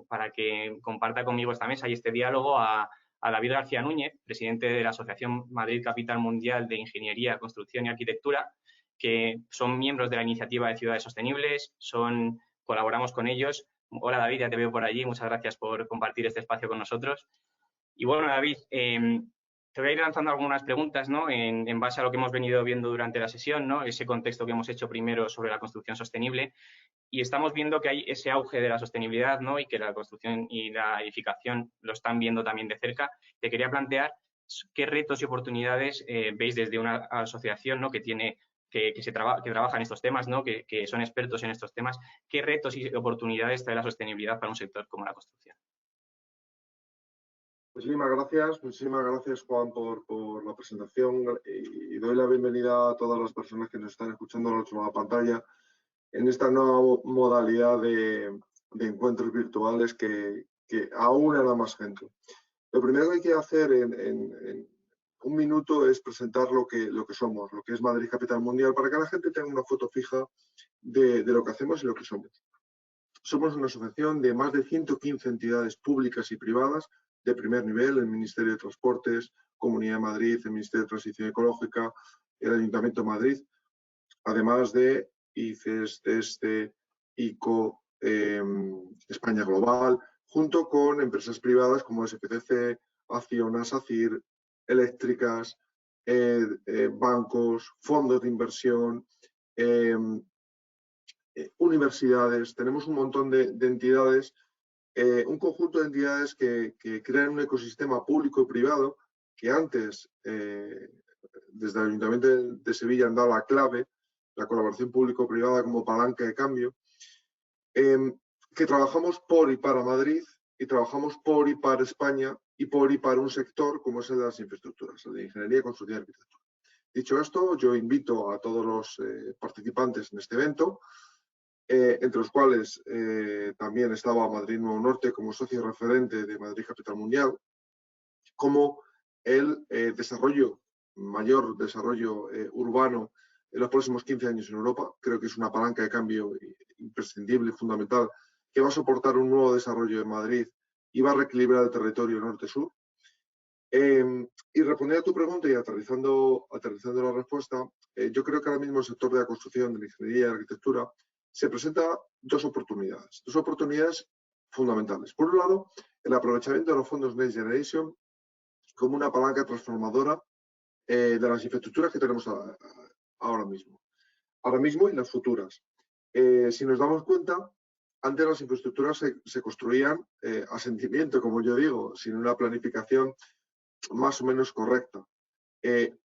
para que comparta conmigo esta mesa y este diálogo a David García Núñez, presidente de la Asociación Madrid Capital Mundial de Ingeniería, Construcción y Arquitectura, que son miembros de la iniciativa de Ciudades Sostenibles, colaboramos con ellos. Hola David, ya te veo por allí, muchas gracias por compartir este espacio con nosotros. Y bueno, David, te voy a ir lanzando algunas preguntas, ¿no? En base a lo que hemos venido viendo durante la sesión, ¿no? Ese contexto que hemos hecho primero sobre la construcción sostenible, y estamos viendo que hay ese auge de la sostenibilidad, ¿no? Y que la construcción y la edificación lo están viendo también de cerca. Te quería plantear qué retos y oportunidades veis desde una asociación, ¿no? que trabaja en estos temas, ¿no? Que son expertos en estos temas. ¿Qué retos y oportunidades trae la sostenibilidad para un sector como la construcción? Muchísimas gracias Juan por la presentación y doy la bienvenida a todas las personas que nos están escuchando a la pantalla en esta nueva modalidad de encuentros virtuales que aúnan a más gente. Lo primero que hay que hacer en un minuto es presentar lo que somos, lo que es Madrid Capital Mundial, para que la gente tenga una foto fija de lo que hacemos y lo que somos. Somos una asociación de más de 115 entidades públicas y privadas de primer nivel: el Ministerio de Transportes, Comunidad de Madrid, el Ministerio de Transición Ecológica, el Ayuntamiento de Madrid, además de ICES, CESTE, ICO, España Global, junto con empresas privadas como SPCC, Acciona, SACIR, eléctricas, bancos, fondos de inversión, universidades. Tenemos un montón de entidades, un conjunto de entidades que crean un ecosistema público y privado que antes, desde el Ayuntamiento de Sevilla, han dado la clave, la colaboración público-privada como palanca de cambio, que trabajamos por y para Madrid, y trabajamos por y para España, y por y para un sector como es el de las infraestructuras, el de ingeniería, construcción y arquitectura. Dicho esto, yo invito a todos los participantes en este evento, entre los cuales también estaba Madrid Nuevo Norte como socio referente de Madrid Capital Mundial, como el mayor desarrollo urbano en los próximos 15 años en Europa. Creo que es una palanca de cambio imprescindible y fundamental que va a soportar un nuevo desarrollo en Madrid y va a reequilibrar el territorio norte-sur. Y respondiendo a tu pregunta y aterrizando la respuesta, yo creo que ahora mismo el sector de la construcción, de la ingeniería y la arquitectura se presenta dos oportunidades fundamentales. Por un lado, el aprovechamiento de los fondos Next Generation como una palanca transformadora de las infraestructuras que tenemos ahora mismo y las futuras. Si nos damos cuenta, antes las infraestructuras se construían a sentimiento, como yo digo, sin una planificación más o menos correcta.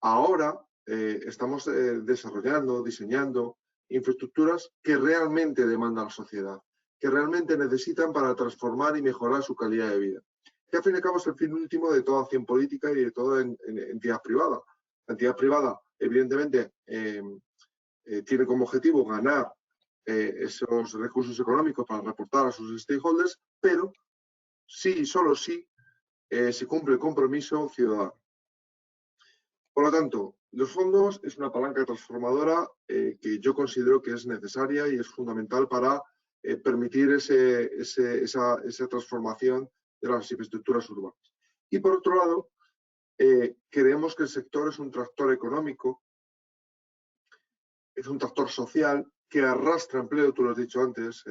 Ahora estamos desarrollando, diseñando infraestructuras que realmente demanda la sociedad, que realmente necesitan para transformar y mejorar su calidad de vida. que al fin y al cabo es el fin último de toda acción política y de toda entidad privada. La entidad privada, evidentemente, tiene como objetivo ganar esos recursos económicos para reportar a sus stakeholders, pero sí y solo sí se cumple el compromiso ciudadano. Por lo tanto, los fondos es una palanca transformadora que yo considero que es necesaria y es fundamental para permitir esa transformación de las infraestructuras urbanas. Y por otro lado, creemos que el sector es un tractor económico, es un tractor social que arrastra empleo, tú lo has dicho antes,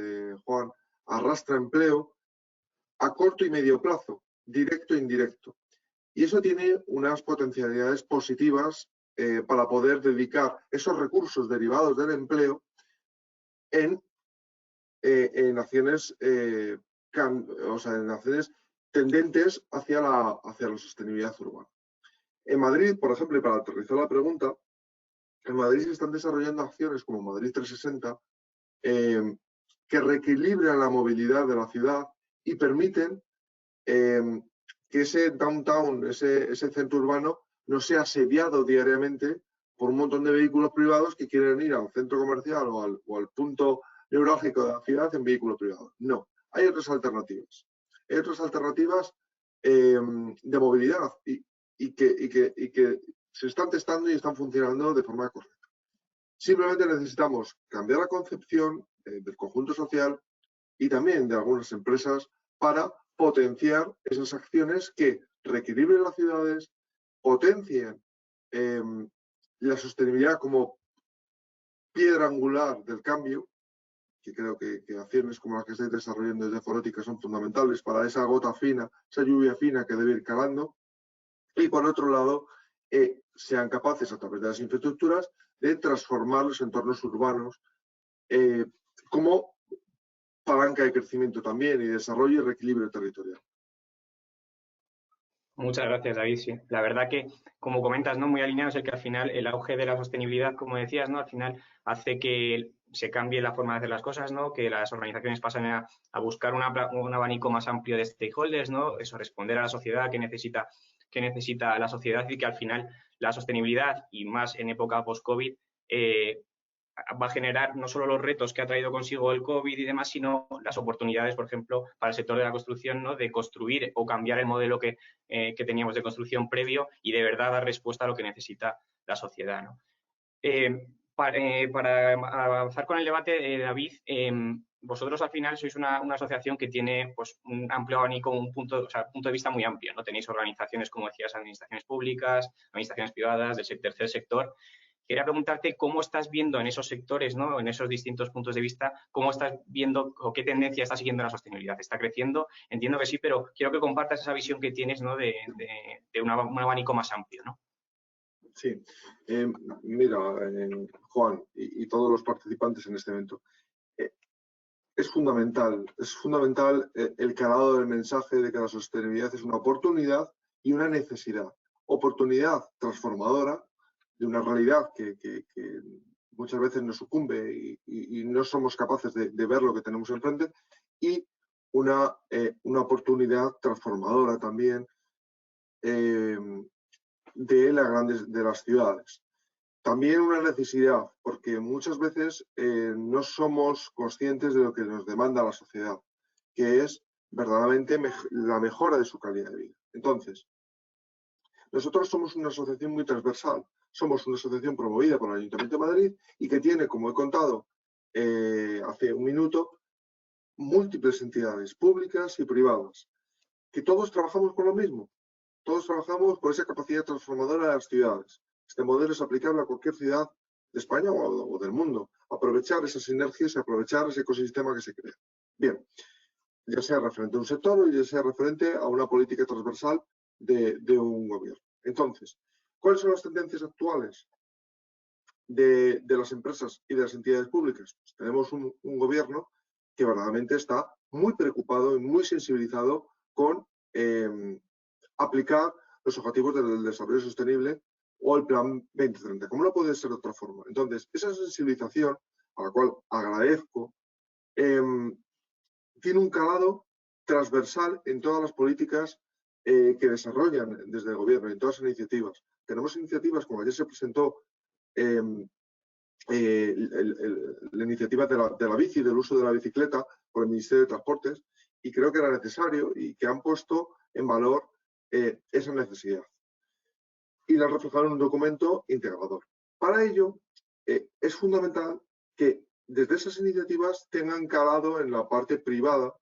Juan, arrastra empleo a corto y medio plazo, directo e indirecto. Y eso tiene unas potencialidades positivas para poder dedicar esos recursos derivados del empleo en acciones, en acciones tendentes hacia la sostenibilidad urbana. En Madrid, por ejemplo, y para aterrizar la pregunta, en Madrid se están desarrollando acciones como Madrid 360 que reequilibran la movilidad de la ciudad y permiten que ese downtown, ese centro urbano, no sea asediado diariamente por un montón de vehículos privados que quieren ir al centro comercial o al punto neurálgico de la ciudad en vehículo privado. No, hay otras alternativas. Hay otras alternativas de movilidad y que se están testando y están funcionando de forma correcta. Simplemente necesitamos cambiar la concepción del conjunto social y también de algunas empresas para potenciar esas acciones que reequilibren las ciudades, potencien la sostenibilidad como piedra angular del cambio, que creo que acciones como las que estáis desarrollando desde Forética son fundamentales para esa gota fina, esa lluvia fina que debe ir calando, y por otro lado, sean capaces a través de las infraestructuras de transformar los entornos urbanos como palanca de crecimiento también y desarrollo y reequilibrio territorial. Muchas gracias, David. Sí, la verdad que, como comentas, ¿no? Muy alineado es el que al final el auge de la sostenibilidad, como decías, ¿no? Al final hace que se cambie la forma de hacer las cosas, ¿no? Que las organizaciones pasen a buscar un abanico más amplio de stakeholders, ¿no? Eso, responder a la sociedad que necesita la sociedad y que al final la sostenibilidad, y más en época post-COVID, va a generar no solo los retos que ha traído consigo el COVID y demás, sino las oportunidades, por ejemplo, para el sector de la construcción, ¿no? De construir o cambiar el modelo que teníamos de construcción previo y de verdad dar respuesta a lo que necesita la sociedad, ¿no? Para avanzar con el debate, David, vosotros al final sois una asociación que tiene pues, un amplio abanico, un punto de vista muy amplio, ¿no? Tenéis organizaciones, como decías, administraciones públicas, administraciones privadas, del tercer sector. Quería preguntarte cómo estás viendo en esos sectores, ¿no? En esos distintos puntos de vista, cómo estás viendo o qué tendencia está siguiendo la sostenibilidad. ¿Está creciendo? Entiendo que sí, pero quiero que compartas esa visión que tienes, ¿no? de un abanico más amplio, ¿no? Sí, mira, Juan y todos los participantes en este evento, es fundamental el calado del mensaje de que la sostenibilidad es una oportunidad y una necesidad. Oportunidad transformadora de una realidad que muchas veces nos sucumbe y no somos capaces de ver lo que tenemos enfrente, y una oportunidad transformadora también de las ciudades. También una necesidad, porque muchas veces no somos conscientes de lo que nos demanda la sociedad, que es verdaderamente la mejora de su calidad de vida. Entonces, nosotros somos una asociación muy transversal. Somos una asociación promovida por el Ayuntamiento de Madrid y que tiene, como he contado hace un minuto, múltiples entidades públicas y privadas, que todos trabajamos con lo mismo. Todos trabajamos por esa capacidad transformadora de las ciudades. Este modelo es aplicable a cualquier ciudad de España o del mundo. Aprovechar esas sinergias y aprovechar ese ecosistema que se crea. Bien, ya sea referente a un sector o ya sea referente a una política transversal de un gobierno. Entonces, ¿cuáles son las tendencias actuales de las empresas y de las entidades públicas? Pues tenemos un gobierno que verdaderamente está muy preocupado y muy sensibilizado con aplicar los objetivos del desarrollo sostenible o el Plan 2030. ¿Cómo no puede ser de otra forma? Entonces, esa sensibilización, a la cual agradezco, tiene un calado transversal en todas las políticas que desarrollan desde el gobierno en todas las iniciativas. Tenemos iniciativas, como ayer se presentó la iniciativa de la bici, del uso de la bicicleta por el Ministerio de Transportes, y creo que era necesario y que han puesto en valor esa necesidad. Y la han reflejado en un documento integrador. Para ello, es fundamental que desde esas iniciativas tengan calado en la parte privada,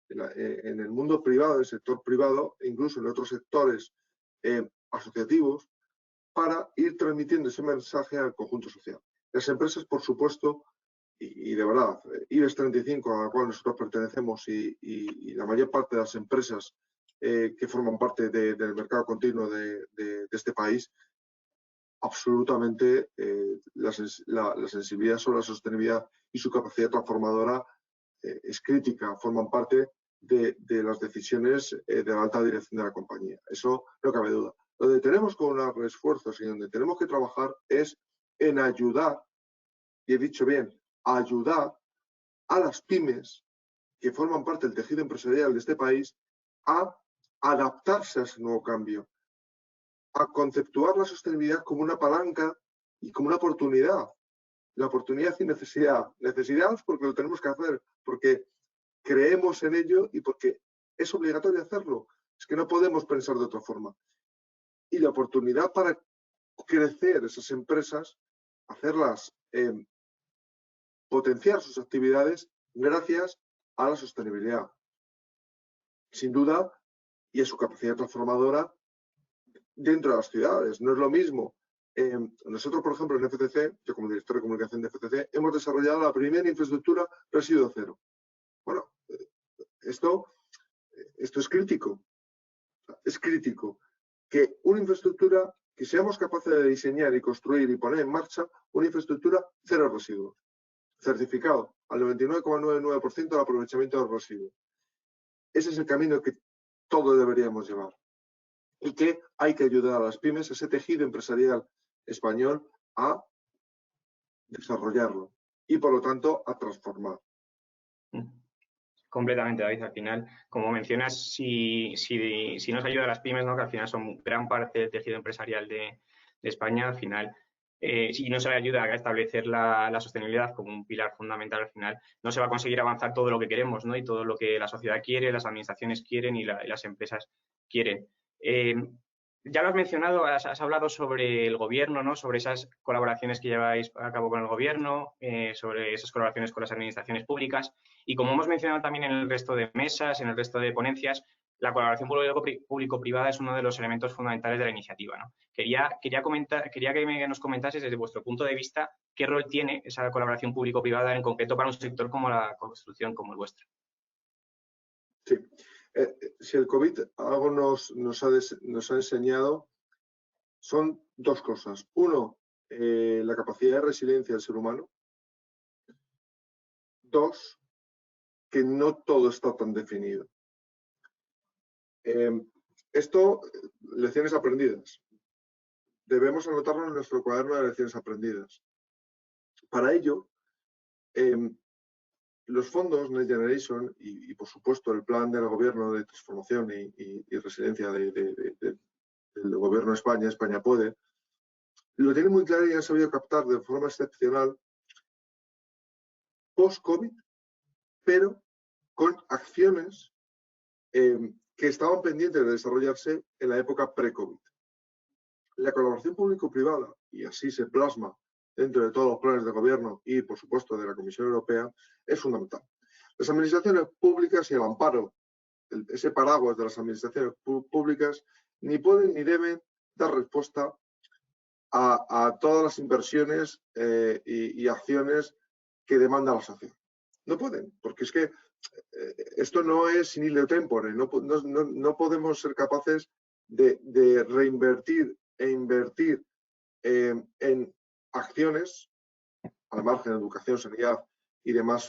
en el mundo privado, en el sector privado, e incluso en otros sectores asociativos, para ir transmitiendo ese mensaje al conjunto social. Las empresas, por supuesto, y de verdad, IBEX 35, a la cual nosotros pertenecemos, y la mayor parte de las empresas que forman parte del mercado continuo de este país, absolutamente la sensibilidad sobre la sostenibilidad y su capacidad transformadora es crítica, forman parte de las decisiones de la alta dirección de la compañía. Eso no cabe duda. Donde tenemos que unar esfuerzos y donde tenemos que trabajar es en ayudar, y he dicho bien, ayudar a las pymes que forman parte del tejido empresarial de este país a adaptarse a ese nuevo cambio, a conceptuar la sostenibilidad como una palanca y como una oportunidad. La oportunidad y necesidad. Necesidad porque lo tenemos que hacer, porque creemos en ello y porque es obligatorio hacerlo. Es que no podemos pensar de otra forma. Y la oportunidad para crecer esas empresas, hacerlas potenciar sus actividades gracias a la sostenibilidad. Sin duda, y a su capacidad transformadora dentro de las ciudades. No es lo mismo. Nosotros, por ejemplo, en FCC, yo como director de comunicación de FCC, hemos desarrollado la primera infraestructura residuo cero. Bueno, esto es crítico. Es crítico que una infraestructura, que seamos capaces de diseñar y construir y poner en marcha una infraestructura cero residuos. Certificado al 99,99% del aprovechamiento de los residuos. Ese es el camino que todos deberíamos llevar. Y que hay que ayudar a las pymes, a ese tejido empresarial español, a desarrollarlo y, por lo tanto, a transformar. Completamente, David. Al final, como mencionas, si nos ayuda a las pymes, ¿no?, que al final son gran parte del tejido empresarial de España, al final, si no se le ayuda a establecer la sostenibilidad como un pilar fundamental, al final no se va a conseguir avanzar todo lo que queremos, ¿no?, y todo lo que la sociedad quiere, las administraciones quieren y las empresas quieren. Ya lo has mencionado, has hablado sobre el gobierno, ¿no?, sobre esas colaboraciones que lleváis a cabo con el gobierno, sobre esas colaboraciones con las administraciones públicas, y como hemos mencionado también en el resto de mesas, en el resto de ponencias, la colaboración público-privada es uno de los elementos fundamentales de la iniciativa, ¿no? Quería que nos comentases desde vuestro punto de vista qué rol tiene esa colaboración público-privada en concreto para un sector como la construcción, como el vuestro. Sí. Si el COVID algo nos ha enseñado, son dos cosas. Uno, la capacidad de resiliencia del ser humano. Dos, que no todo está tan definido. Esto, lecciones aprendidas. Debemos anotarlo en nuestro cuaderno de lecciones aprendidas. Para ello, los fondos Next Generation y, por supuesto, el plan del gobierno de transformación y resiliencia del gobierno de España, España Puede, lo tiene muy claro y han sabido captar de forma excepcional post-COVID, pero con acciones que estaban pendientes de desarrollarse en la época pre-COVID. La colaboración público-privada, y así se plasma dentro de todos los planes de gobierno y, por supuesto, de la Comisión Europea, es fundamental. Las administraciones públicas y el amparo, ese paraguas de las administraciones públicas, ni pueden ni deben dar respuesta a todas las inversiones y acciones que demanda la sociedad. No pueden, porque es que esto no es in illo tempore, no podemos ser capaces de reinvertir e invertir en acciones, al margen de educación, sanidad y demás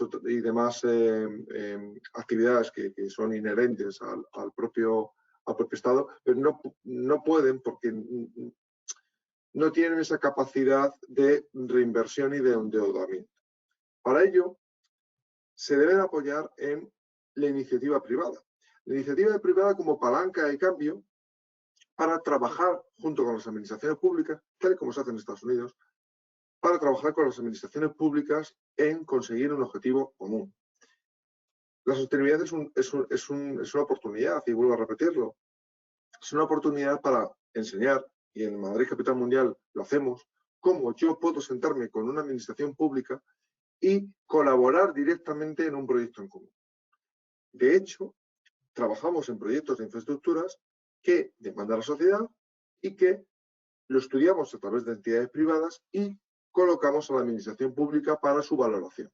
actividades que son inherentes al propio Estado, pero no pueden porque no tienen esa capacidad de reinversión y de endeudamiento. Para ello, se deben apoyar en la iniciativa privada. La iniciativa privada como palanca de cambio para trabajar junto con las administraciones públicas, tal y como se hace en Estados Unidos, para trabajar con las administraciones públicas en conseguir un objetivo común. La sostenibilidad es una oportunidad, y vuelvo a repetirlo, es una oportunidad para enseñar, y en Madrid Capital Mundial lo hacemos, cómo yo puedo sentarme con una administración pública y colaborar directamente en un proyecto en común. De hecho, trabajamos en proyectos de infraestructuras que demanda la sociedad y que lo estudiamos a través de entidades privadas y colocamos a la administración pública para su valoración.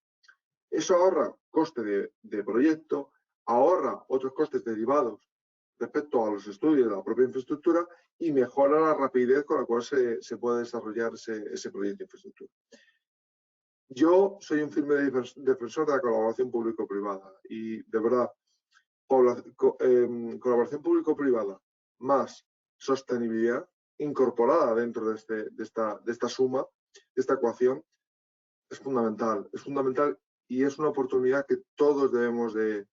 Eso ahorra coste de proyecto, ahorra otros costes derivados respecto a los estudios de la propia infraestructura y mejora la rapidez con la cual se puede desarrollar ese proyecto de infraestructura. Yo soy un firme defensor de la colaboración público-privada y, de verdad, colaboración público-privada más sostenibilidad incorporada dentro de esta suma, de esta ecuación, es fundamental y es una oportunidad que todos debemos de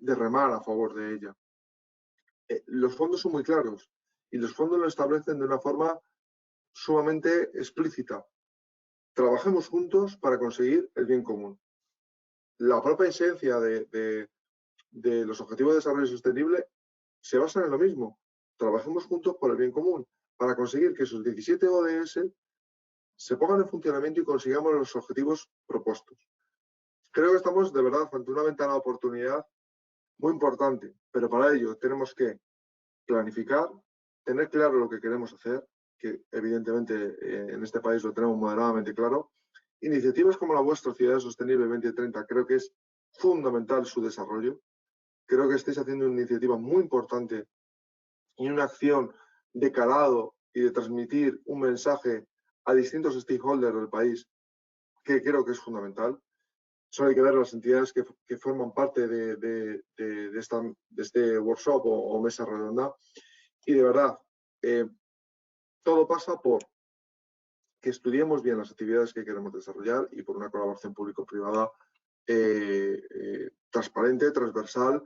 remar a favor de ella. Los fondos son muy claros y los fondos lo establecen de una forma sumamente explícita. Trabajemos juntos para conseguir el bien común. La propia esencia de los Objetivos de Desarrollo Sostenible se basa en lo mismo. Trabajemos juntos por el bien común para conseguir que esos 17 ODS se pongan en funcionamiento y consigamos los objetivos propuestos. Creo que estamos de verdad ante una ventana de oportunidad muy importante, pero para ello tenemos que planificar, tener claro lo que queremos hacer, que evidentemente en este país lo tenemos moderadamente claro. Iniciativas como la vuestra, Ciudad Sostenible 2030, creo que es fundamental su desarrollo. Creo que estáis haciendo una iniciativa muy importante y una acción de calado y de transmitir un mensaje a distintos stakeholders del país que creo que es fundamental. Solo hay que ver las entidades que forman parte de este workshop o mesa redonda. Y de verdad, todo pasa por que estudiemos bien las actividades que queremos desarrollar y por una colaboración público-privada transparente, transversal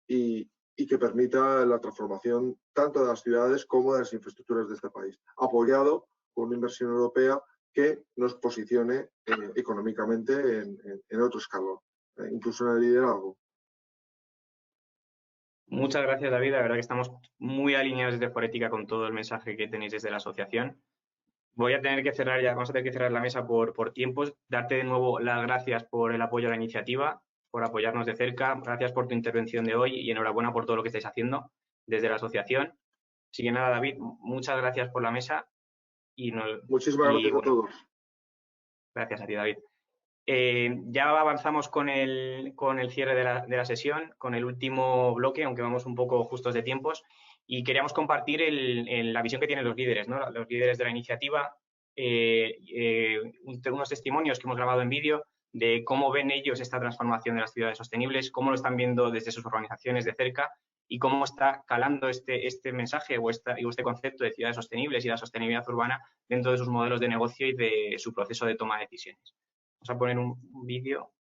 y que permita la transformación tanto de las ciudades como de las infraestructuras de este país, apoyado por una inversión europea que nos posicione económicamente en otro escalón, incluso en el liderazgo. Muchas gracias, David. La verdad que estamos muy alineados desde Forética con todo el mensaje que tenéis desde la asociación. Voy a tener que cerrar ya, vamos a tener que cerrar la mesa por tiempos. Darte de nuevo las gracias por el apoyo a la iniciativa, por apoyarnos de cerca. Gracias por tu intervención de hoy y enhorabuena por todo lo que estáis haciendo desde la asociación. Así que nada, David, muchas gracias por la mesa. Muchísimas gracias a todos. Gracias a ti, David. Ya avanzamos con el cierre de la sesión, con el último bloque, aunque vamos un poco justos de tiempos, y queríamos compartir la visión que tienen los líderes, ¿no? Los líderes de la iniciativa, unos testimonios que hemos grabado en vídeo de cómo ven ellos esta transformación de las ciudades sostenibles, cómo lo están viendo desde sus organizaciones de cerca y cómo está calando este mensaje o este concepto de ciudades sostenibles y la sostenibilidad urbana dentro de sus modelos de negocio y de su proceso de toma de decisiones. Vamos a poner un vídeo.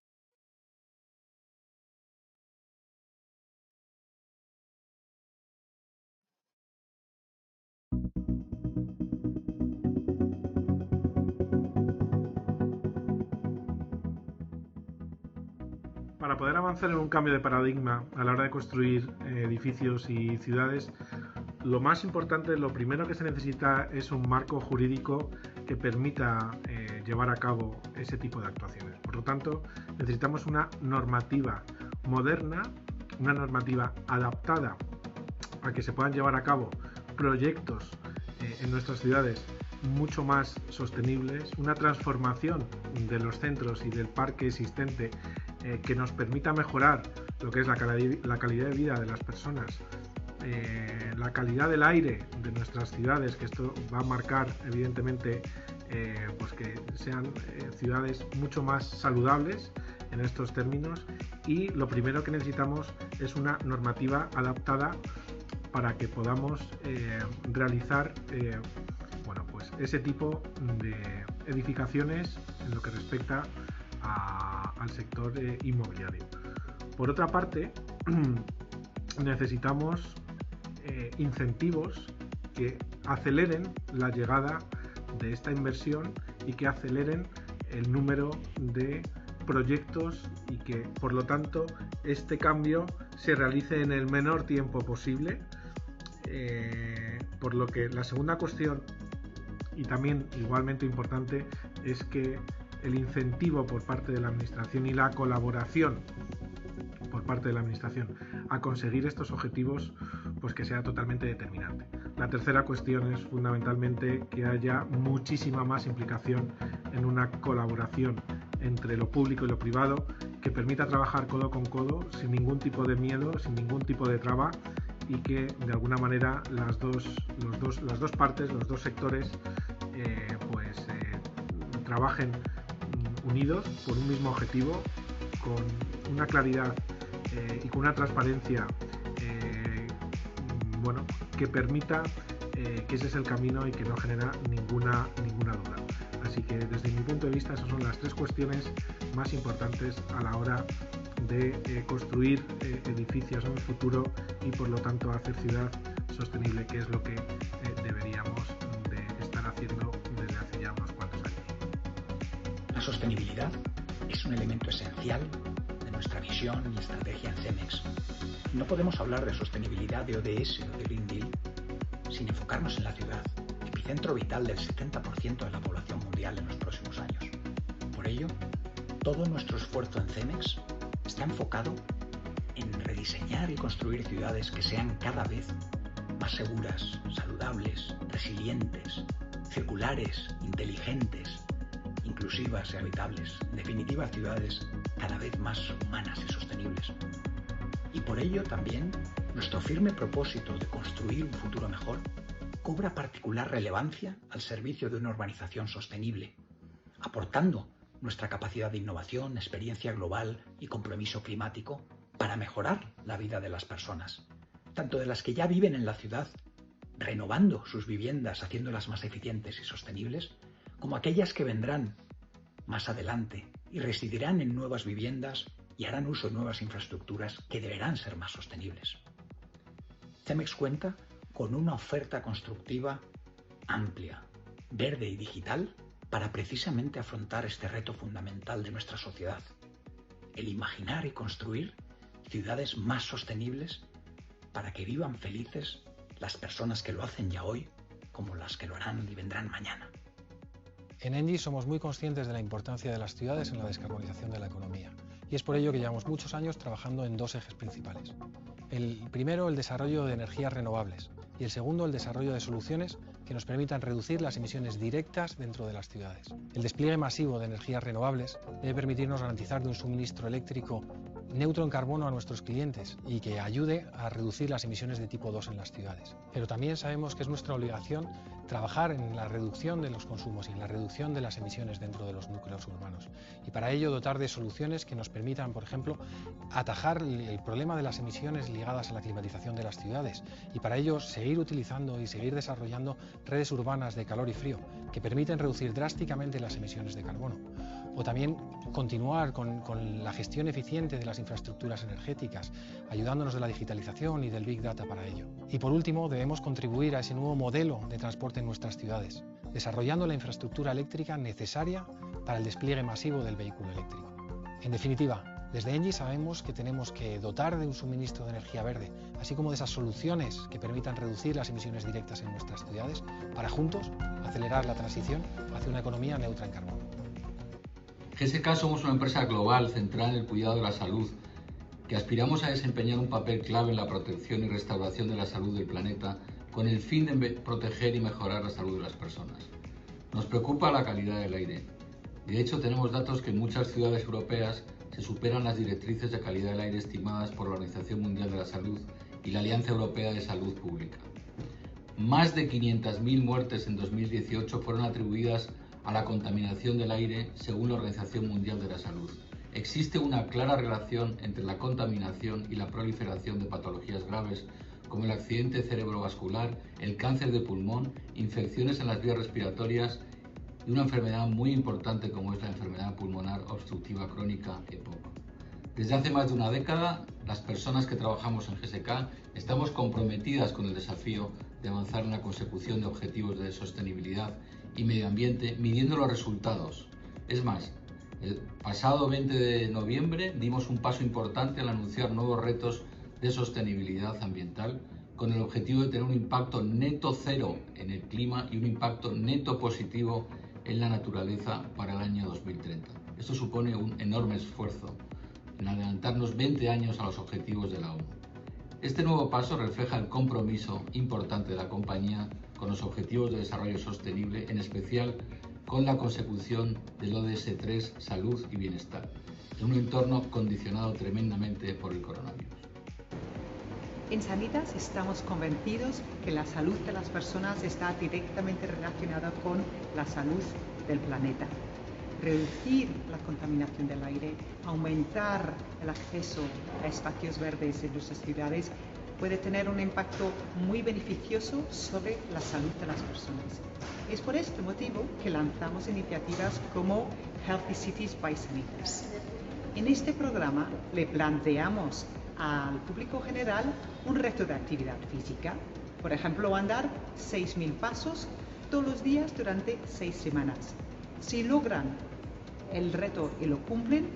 Para poder avanzar en un cambio de paradigma a la hora de construir edificios y ciudades, lo más importante, lo primero que se necesita es un marco jurídico que permita llevar a cabo ese tipo de actuaciones. Por lo tanto, necesitamos una normativa moderna, una normativa adaptada a que se puedan llevar a cabo proyectos en nuestras ciudades mucho más sostenibles, una transformación de los centros y del parque existente que nos permita mejorar lo que es la calidad de vida de las personas, la calidad del aire de nuestras ciudades, que esto va a marcar evidentemente pues que sean ciudades mucho más saludables en estos términos, y lo primero que necesitamos es una normativa adaptada para que podamos realizar bueno, pues ese tipo de edificaciones en lo que respecta al sector inmobiliario. Por otra parte, necesitamos incentivos que aceleren la llegada de esta inversión y que aceleren el número de proyectos y que, por lo tanto, este cambio se realice en el menor tiempo posible. Por lo que la segunda cuestión, y también igualmente importante, es que el incentivo por parte de la Administración y la colaboración por parte de la Administración a conseguir estos objetivos, pues que sea totalmente determinante. La tercera cuestión es fundamentalmente que haya muchísima más implicación en una colaboración entre lo público y lo privado que permita trabajar codo con codo sin ningún tipo de miedo, sin ningún tipo de traba, y que de alguna manera las dos partes, los dos sectores, trabajen unidos por un mismo objetivo, con una claridad y con una transparencia que permita que ese es el camino y que no genera ninguna duda. Así que desde mi punto de vista esas son las tres cuestiones más importantes a la hora de construir edificios en el futuro y por lo tanto hacer ciudad sostenible, que es lo que deberíamos de estar haciendo desde hace ya unos cuantos años. La sostenibilidad es un elemento esencial de nuestra visión y estrategia en Cemex. No podemos hablar de sostenibilidad de ODS o de Green Deal sin enfocarnos en la ciudad, epicentro vital del 70% de la población mundial en los próximos años. Por ello, todo nuestro esfuerzo en Cemex está enfocado en rediseñar y construir ciudades que sean cada vez más seguras, saludables, resilientes, circulares, inteligentes, inclusivas y habitables. En definitiva, ciudades cada vez más humanas y sostenibles. Y por ello también nuestro firme propósito de construir un futuro mejor cobra particular relevancia al servicio de una urbanización sostenible, aportando nuestra capacidad de innovación, experiencia global y compromiso climático para mejorar la vida de las personas, tanto de las que ya viven en la ciudad, renovando sus viviendas, haciéndolas más eficientes y sostenibles, como aquellas que vendrán más adelante y residirán en nuevas viviendas y harán uso de nuevas infraestructuras que deberán ser más sostenibles. Cemex cuenta con una oferta constructiva amplia, verde y digital para precisamente afrontar este reto fundamental de nuestra sociedad, el imaginar y construir ciudades más sostenibles para que vivan felices las personas que lo hacen ya hoy como las que lo harán y vendrán mañana. En ENGIE somos muy conscientes de la importancia de las ciudades en la descarbonización de la economía y es por ello que llevamos muchos años trabajando en dos ejes principales. El primero, el desarrollo de energías renovables y el segundo, el desarrollo de soluciones que nos permitan reducir las emisiones directas dentro de las ciudades. El despliegue masivo de energías renovables debe permitirnos garantizar de un suministro eléctrico neutro en carbono a nuestros clientes y que ayude a reducir las emisiones de tipo 2 en las ciudades. Pero también sabemos que es nuestra obligación trabajar en la reducción de los consumos y en la reducción de las emisiones dentro de los núcleos urbanos. Y para ello dotar de soluciones que nos permitan, por ejemplo, atajar el problema de las emisiones ligadas a la climatización de las ciudades. Y para ello seguir utilizando y seguir desarrollando redes urbanas de calor y frío que permiten reducir drásticamente las emisiones de carbono. O también continuar con la gestión eficiente de las infraestructuras energéticas, ayudándonos de la digitalización y del Big Data para ello. Y por último, debemos contribuir a ese nuevo modelo de transporte en nuestras ciudades, desarrollando la infraestructura eléctrica necesaria para el despliegue masivo del vehículo eléctrico. En definitiva, desde ENGIE sabemos que tenemos que dotar de un suministro de energía verde, así como de esas soluciones que permitan reducir las emisiones directas en nuestras ciudades, para juntos acelerar la transición hacia una economía neutra en carbono. GSK somos una empresa global centrada en el cuidado de la salud, que aspiramos a desempeñar un papel clave en la protección y restauración de la salud del planeta con el fin de proteger y mejorar la salud de las personas. Nos preocupa la calidad del aire. De hecho, tenemos datos que en muchas ciudades europeas se superan las directrices de calidad del aire estimadas por la Organización Mundial de la Salud y la Alianza Europea de Salud Pública. Más de 500.000 muertes en 2018 fueron atribuidas a la contaminación del aire según la Organización Mundial de la Salud. Existe una clara relación entre la contaminación y la proliferación de patologías graves como el accidente cerebrovascular, el cáncer de pulmón, infecciones en las vías respiratorias y una enfermedad muy importante como es la enfermedad pulmonar obstructiva crónica EPOC. Desde hace más de una década, las personas que trabajamos en GSK estamos comprometidas con el desafío de avanzar en la consecución de objetivos de sostenibilidad y medio ambiente midiendo los resultados. Es más, el pasado 20 de noviembre dimos un paso importante al anunciar nuevos retos de sostenibilidad ambiental con el objetivo de tener un impacto neto cero en el clima y un impacto neto positivo en la naturaleza para el año 2030. Esto supone un enorme esfuerzo en adelantarnos 20 años a los objetivos de la ONU. Este nuevo paso refleja el compromiso importante de la compañía con los objetivos de desarrollo sostenible, en especial con la consecución del ODS 3, salud y bienestar, en un entorno condicionado tremendamente por el coronavirus. En Sanitas estamos convencidos que la salud de las personas está directamente relacionada con la salud del planeta. Reducir la contaminación del aire, aumentar el acceso a espacios verdes en nuestras ciudades puede tener un impacto muy beneficioso sobre la salud de las personas. Es por este motivo que lanzamos iniciativas como Healthy Cities by Sanitas. En este programa le planteamos al público general un reto de actividad física, por ejemplo, andar 6.000 pasos todos los días durante 6 semanas. Si logran el reto y lo cumplen,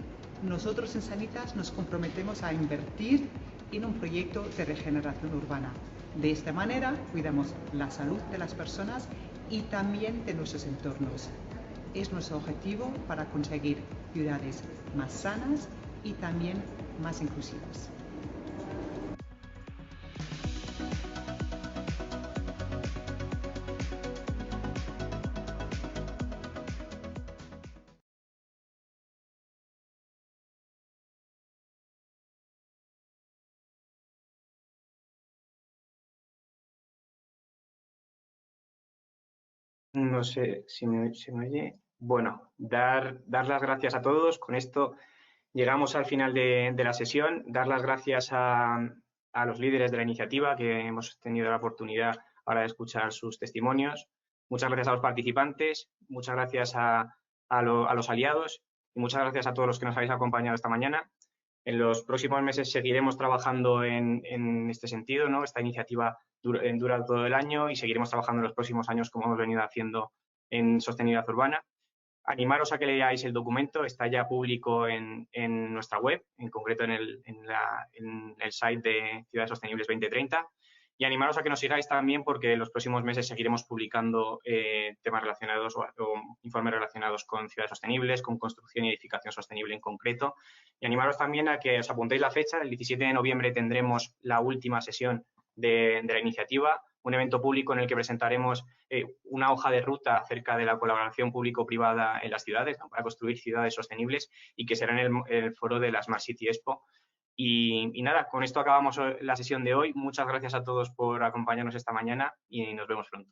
nosotros en Sanitas nos comprometemos a invertir en un proyecto de regeneración urbana. De esta manera cuidamos la salud de las personas y también de nuestros entornos. Es nuestro objetivo para conseguir ciudades más sanas y también más inclusivas. No sé si se me oye. Bueno, dar las gracias a todos. Con esto llegamos al final de la sesión. Dar las gracias a los líderes de la iniciativa, que hemos tenido la oportunidad ahora de escuchar sus testimonios. Muchas gracias a los participantes, muchas gracias a los aliados y muchas gracias a todos los que nos habéis acompañado esta mañana. En los próximos meses seguiremos trabajando en este sentido, ¿no? Esta iniciativa dura todo el año y seguiremos trabajando en los próximos años como hemos venido haciendo en sostenibilidad urbana. Animaros a que leáis el documento, está ya público en nuestra web, en concreto en el site de Ciudades Sostenibles 2030. Y animaros a que nos sigáis también porque en los próximos meses seguiremos publicando temas relacionados o informes relacionados con ciudades sostenibles, con construcción y edificación sostenible en concreto. Y animaros también a que os apuntéis la fecha. El 17 de noviembre tendremos la última sesión de la iniciativa, un evento público en el que presentaremos una hoja de ruta acerca de la colaboración público-privada en las ciudades, ¿no? Para construir ciudades sostenibles y que será en el foro de la Smart City Expo. Y nada, con esto acabamos la sesión de hoy. Muchas gracias a todos por acompañarnos esta mañana y nos vemos pronto.